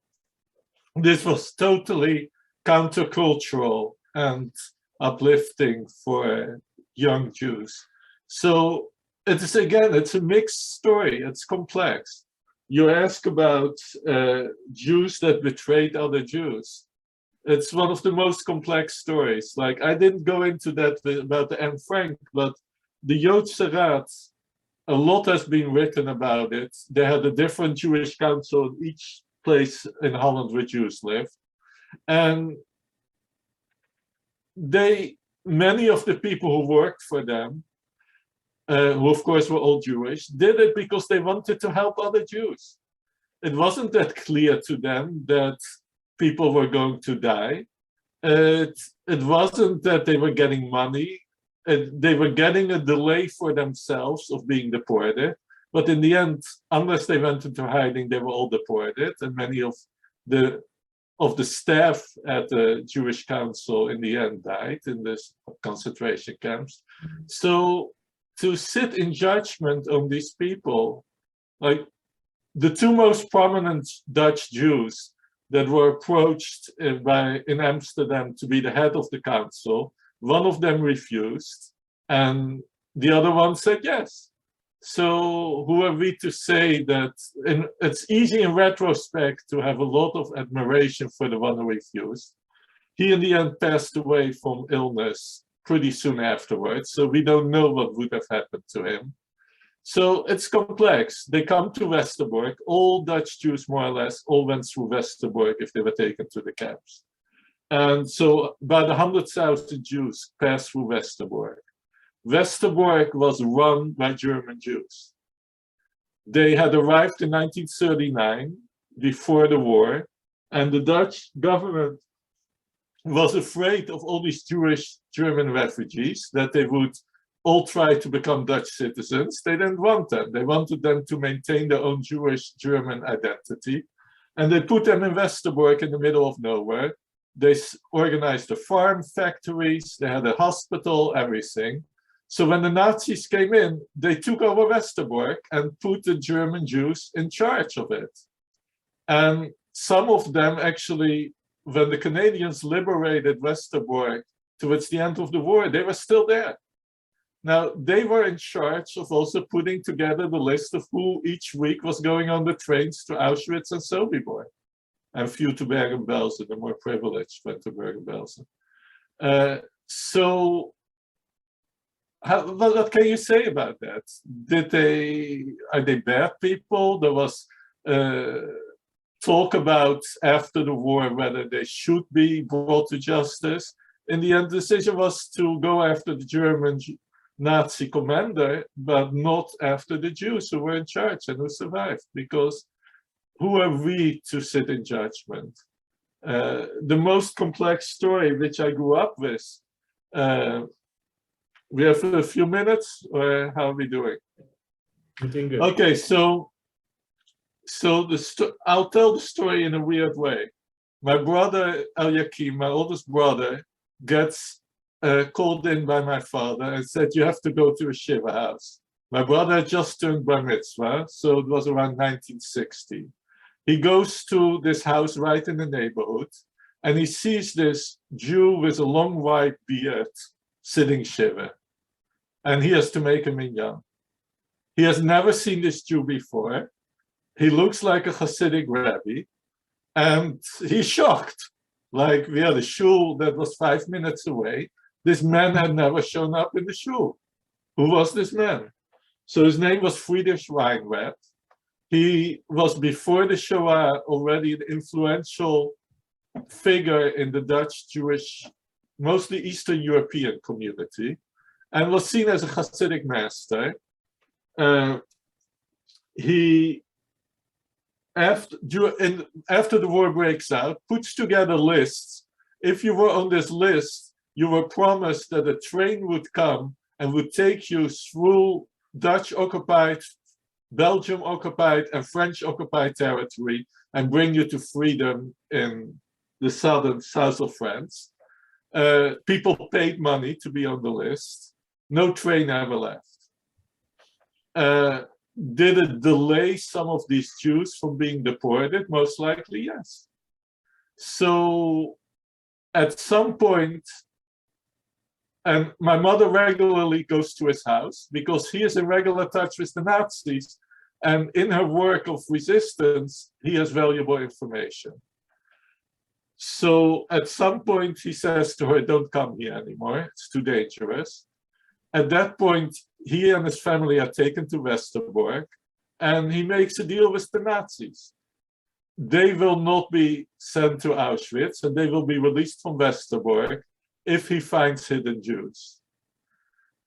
This was totally countercultural and uplifting for young Jews. So it's a mixed story. It's complex. You ask about Jews that betrayed other Jews. It's one of the most complex stories. Like, I didn't go into that about the Anne Frank, but the Joodse Raad, a lot has been written about it. They had a different Jewish council in each place in Holland where Jews lived. And many of the people who worked for them, who of course were all Jewish, did it because they wanted to help other Jews. It wasn't that clear to them that people were going to die. It wasn't that they were getting money. They were getting a delay for themselves of being deported. But in the end, unless they went into hiding, they were all deported. And many of the staff at the Jewish Council in the end died in this concentration camps. So to sit in judgment on these people, like the two most prominent Dutch Jews that were approached in Amsterdam to be the head of the council, one of them refused, And the other one said yes. So who are we to say that it's easy in retrospect to have a lot of admiration for the one who refused. He in the end passed away from illness pretty soon afterwards, so we don't know what would have happened to him. So it's complex. They come to Westerbork. All Dutch Jews, more or less, all went through Westerbork if they were taken to the camps. And so about 100,000 Jews passed through Westerbork. Westerbork was run by German Jews. They had arrived in 1939, before the war, and the Dutch government was afraid of all these Jewish German refugees, that they would all try to become Dutch citizens. They didn't want them. They wanted them to maintain their own Jewish German identity. And they put them in Westerbork in the middle of nowhere. They organized the farm factories, they had a hospital, everything. So when the Nazis came in, they took over Westerbork and put the German Jews in charge of it. And some of them actually, when the Canadians liberated Westerbork towards the end of the war, they were still there. Now, they were in charge of also putting together the list of who each week was going on the trains to Auschwitz and Sobibor. And few to Bergen-Belsen, the more privileged went to Bergen-Belsen. So, what can you say about that? Are they bad people? There was talk about after the war whether they should be brought to justice. In the end, the decision was to go after the German Nazi commander, but not after the Jews who were in charge and who survived, because who are we to sit in judgment? The most complex story which I grew up with, we have a few minutes, or how are we doing? We're doing good. Okay, so I'll tell the story in a weird way. My brother, Eliakim, my oldest brother, gets called in by my father and said, you have to go to a Shiva house. My brother had just turned bar mitzvah, so it was around 1960. He goes to this house right in the neighborhood, and he sees this Jew with a long white beard sitting Shiva. And he has to make a minyan. He has never seen this Jew before. He looks like a Hasidic rabbi, and he's shocked. Like, we had a shul that was 5 minutes away. This man had never shown up in the shul. Who was this man? So his name was Friedrich Weinreb. He was, before the Shoah, already an influential figure in the Dutch Jewish, mostly Eastern European community, and was seen as a Hasidic master. After the war breaks out, puts together lists. If you were on this list, you were promised that a train would come and would take you through Dutch-occupied, Belgium-occupied, and French-occupied territory and bring you to freedom in the south of France. People paid money to be on the list. No train ever left. Did it delay some of these Jews from being deported? Most likely, yes. So at some point, and my mother regularly goes to his house because he is in regular touch with the Nazis, and in her work of resistance, he has valuable information. So at some point, he says to her, don't come here anymore, it's too dangerous. At that point, he and his family are taken to Westerbork, and he makes a deal with the Nazis. They will not be sent to Auschwitz, and they will be released from Westerbork if he finds hidden Jews.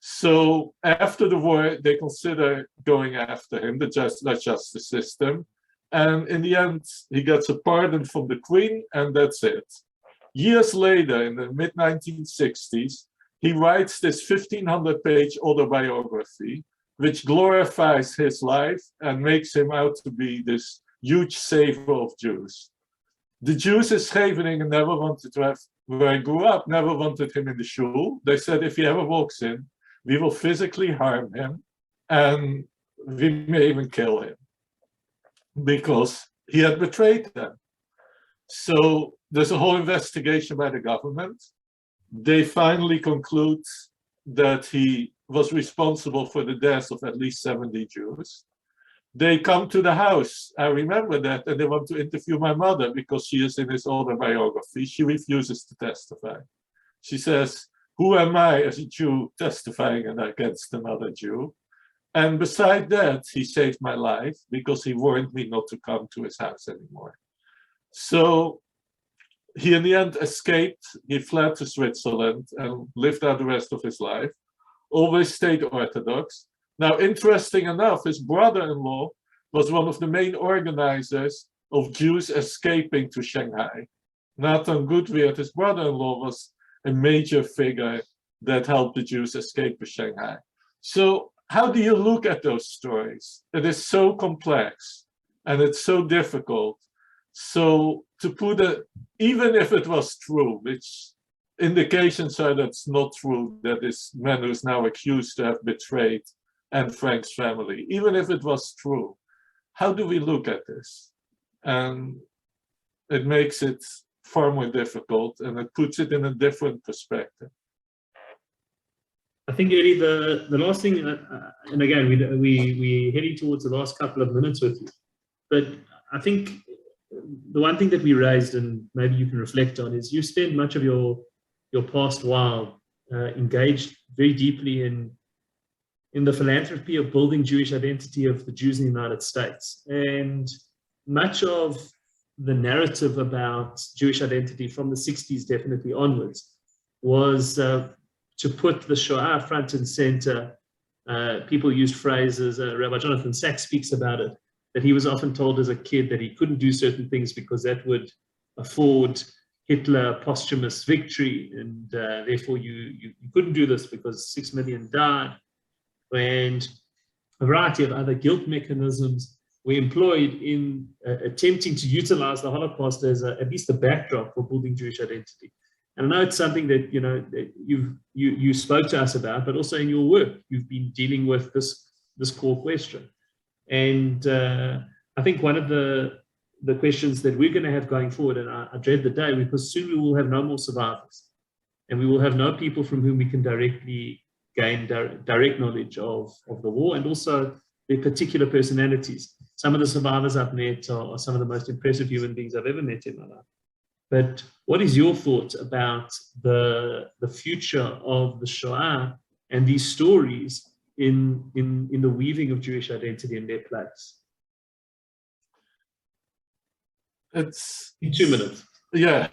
So after the war, they consider going after him, the justice system. And in the end, he gets a pardon from the Queen, and that's it. Years later, in the mid-1960s, he writes this 1,500-page autobiography, which glorifies his life and makes him out to be this huge savior of Jews. The Jews in Scheveningen never wanted to have, where I grew up, never wanted him in the shul. They said, if he ever walks in, we will physically harm him, and we may even kill him, because he had betrayed them. So there's a whole investigation by the government. They finally conclude that he was responsible for the deaths of at least 70 Jews. They come to the house, I remember that, and they want to interview my mother because she is in his autobiography. She refuses to testify. She says, who am I as a Jew testifying against another Jew? And beside that, he saved my life because he warned me not to come to his house anymore. So he in the end escaped. He fled to Switzerland and lived out the rest of his life, always stayed Orthodox. Now, interesting enough, his brother-in-law was one of the main organizers of Jews escaping to Shanghai. Nathan Goodweert, his brother-in-law, was a major figure that helped the Jews escape to Shanghai. So how do you look at those stories? It is so complex and it's so difficult. So to put it, even if it was true, which indications are that's not true, that this man who is now accused to have betrayed Anne Frank's family, even if it was true, how do we look at this? And it makes it far more difficult, and it puts it in a different perspective. I think, Eli, the last thing, and again, we're heading towards the last couple of minutes with you, but I think the one thing that we raised, and maybe you can reflect on, is you spent much of your past while engaged very deeply in the philanthropy of building Jewish identity of the Jews in the United States. And much of the narrative about Jewish identity from the 60s definitely onwards was to put the Shoah front and center. People used phrases, Rabbi Jonathan Sachs speaks about it, that he was often told as a kid that he couldn't do certain things because that would afford Hitler posthumous victory, and therefore you couldn't do this because 6 million died. And a variety of other guilt mechanisms were employed in attempting to utilize the Holocaust as at least a backdrop for building Jewish identity. And I know it's something that that you spoke to us about, but also in your work you've been dealing with this core question. And I think one of the questions that we're going to have going forward, and I dread the day, because soon we will have no more survivors, and we will have no people from whom we can directly gain direct knowledge of the war, and also their particular personalities. Some of the survivors I've met are some of the most impressive human beings I've ever met in my life. But what is your thought about the future of the Shoah and these stories in the weaving of Jewish identity in their place? It's in 2 minutes. Yeah,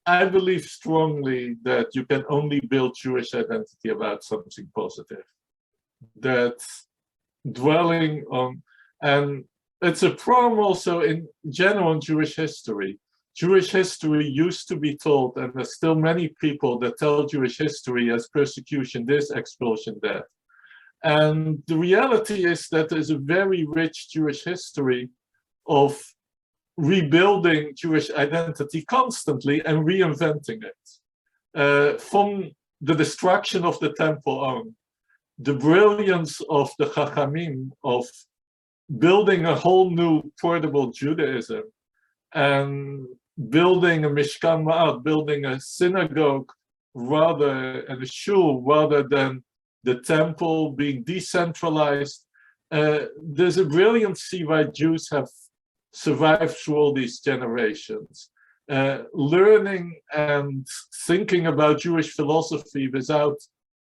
I believe strongly that you can only build Jewish identity about something positive. That dwelling on, and it's a problem also in general in Jewish history. Jewish history used to be told, and there's still many people that tell Jewish history as persecution this, expulsion that. And the reality is that there's a very rich Jewish history of rebuilding Jewish identity constantly and reinventing it. From the destruction of the temple on, the brilliance of the Chachamim of building a whole new portable Judaism and building a Mishkan Ma'at, building a synagogue and a shul rather than the temple being decentralized. There's a brilliancy why Jews have survived through all these generations. Learning and thinking about Jewish philosophy without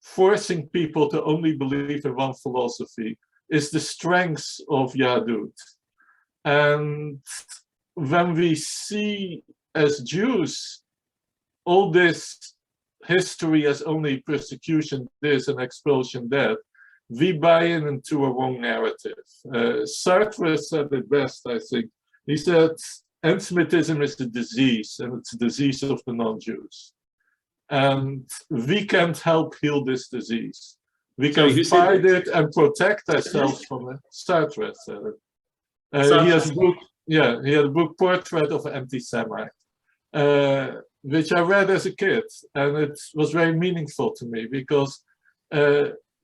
forcing people to only believe in one philosophy is the strength of Yahadut. And when we see as Jews all this history as only persecution this and expulsion that, we buy into a wrong narrative. Sartre said it best, I think. He said, anti-Semitism is a disease, and it's a disease of the non-Jews. And we can't help heal this disease. We can fight it and protect ourselves from it. Sartre said it. He has a book, he had a book, Portrait of an Anti-Semite, which I read as a kid, and it was very meaningful to me because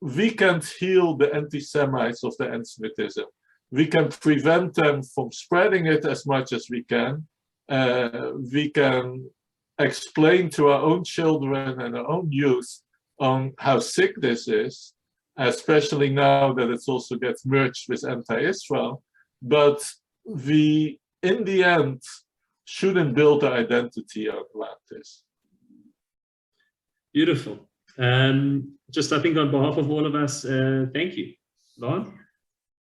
we can't heal the anti-Semites of the anti-Semitism. We can prevent them from spreading it as much as we can. We can explain to our own children and our own youth on how sick this is, especially now that it also gets merged with anti-Israel. But we, in the end, shouldn't build our identity around this. Beautiful. Just I think on behalf of all of us, thank you. Lauren?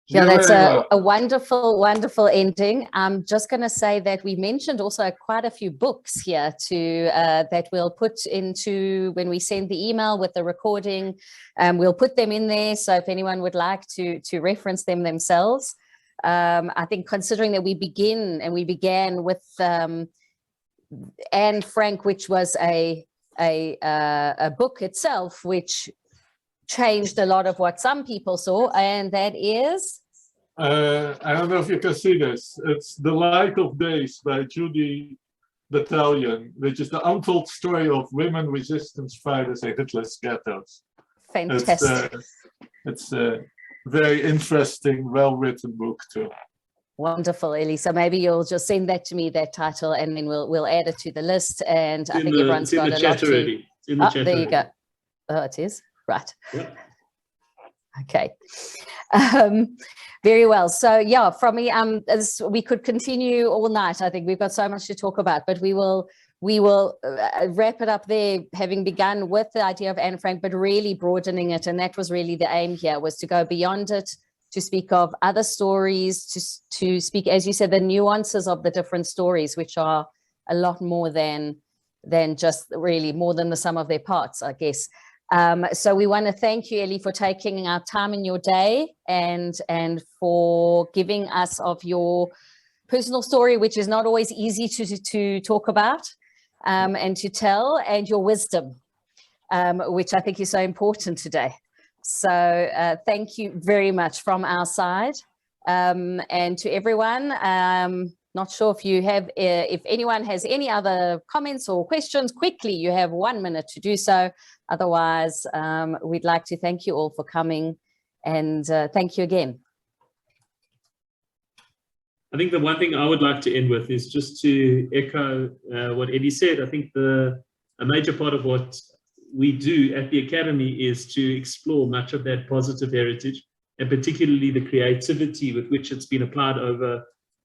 Yeah, that's a wonderful, wonderful ending. I'm just going to say that we mentioned also quite a few books here to that we'll put into when we send the email with the recording. We'll put them in there. So if anyone would like to reference them themselves, I think considering that we began with Anne Frank, which was a book itself, which changed a lot of what some people saw, and that is I don't know if you can see this. It's The Light of Days by Judy Battalion, which is the untold story of women resistance fighters in Hitler's ghettos. fantastic. It's a very interesting, well-written book too. Wonderful, Eli. So maybe you'll just send that to me, that title, and then we'll add it to the list. And I think everyone's got a lot to. It's in the chat there already. you go. Oh, it is right. Yep. Okay. Very well. So yeah, from me, we could continue all night. I think we've got so much to talk about, but we will wrap it up there, having begun with the idea of Anne Frank, but really broadening it. And that was really the aim here, was to go beyond it, to speak of other stories, to speak, as you said, the nuances of the different stories, which are a lot more than just really more than the sum of their parts, I guess. So we want to thank you, Eli, for taking our time in your day and for giving us of your personal story, which is not always easy to talk about and to tell, and your wisdom, which I think is so important today. So thank you very much from our side, and to everyone. Not sure if you have, if anyone has any other comments or questions, quickly, you have 1 minute to do so. Otherwise, we'd like to thank you all for coming, and thank you again. I think the one thing I would like to end with is just to echo what Eddie said. I think a major part of what we do at the Academy is to explore much of that positive heritage, and particularly the creativity with which it's been applied over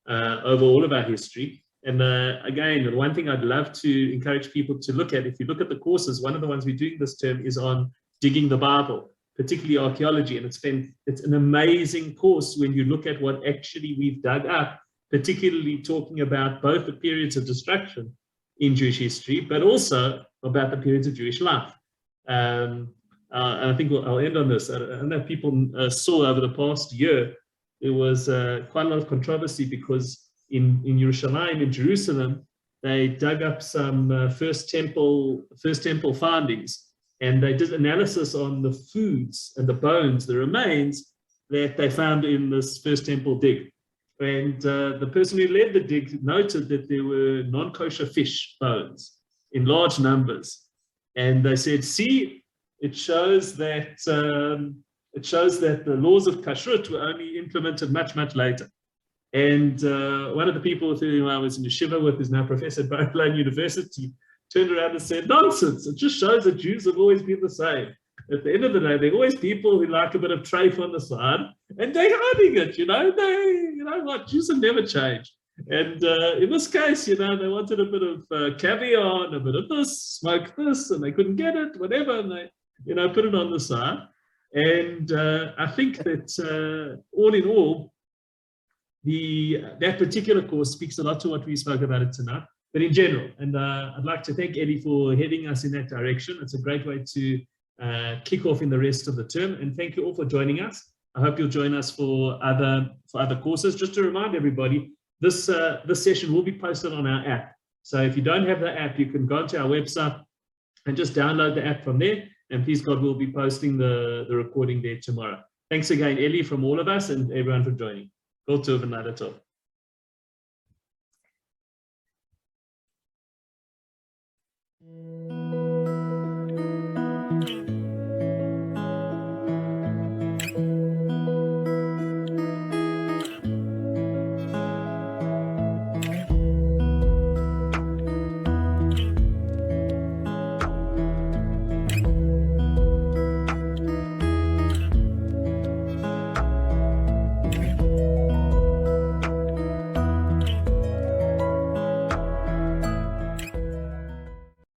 all of our history. And again, the one thing I'd love to encourage people to look at, if you look at the courses, one of the ones we're doing this term is on digging the Bible, particularly archaeology. And it's an amazing course when you look at what actually we've dug up, particularly talking about both the periods of destruction in Jewish history, but also about the periods of Jewish life. And I think I'll end on this. I don't know if people saw over the past year, there was quite a lot of controversy because in Yerushalayim, in Jerusalem, they dug up some first temple findings, and they did analysis on the foods and the bones, the remains that they found in this first temple dig. And the person who led the dig noted that there were non-kosher fish bones in large numbers, and they said, "See, it shows that the laws of kashrut were only implemented much, much later." And one of the people with whom I was in yeshiva with, is now professor at Bar-Ilan University, turned around and said, "Nonsense, it just shows that Jews have always been the same. At the end of the day, they're always people who like a bit of treif on the side, and they're hiding it, you know what, Jews have never changed." And in this case, they wanted a bit of caviar and a bit of this, smoke this, and they couldn't get it, whatever, and they, put it on the side. And I think that all in all, that particular course speaks a lot to what we spoke about it tonight, but in general. And I'd like to thank Eddie for heading us in that direction. It's a great way to kick off in the rest of the term. And thank you all for joining us. I hope you'll join us for other courses. Just to remind everybody, this session will be posted on our app. So if you don't have the app, you can go onto our website and just download the app from there. And please God, we'll be posting the recording there tomorrow. Thanks again, Eli, from all of us, and everyone for joining. Go to another talk.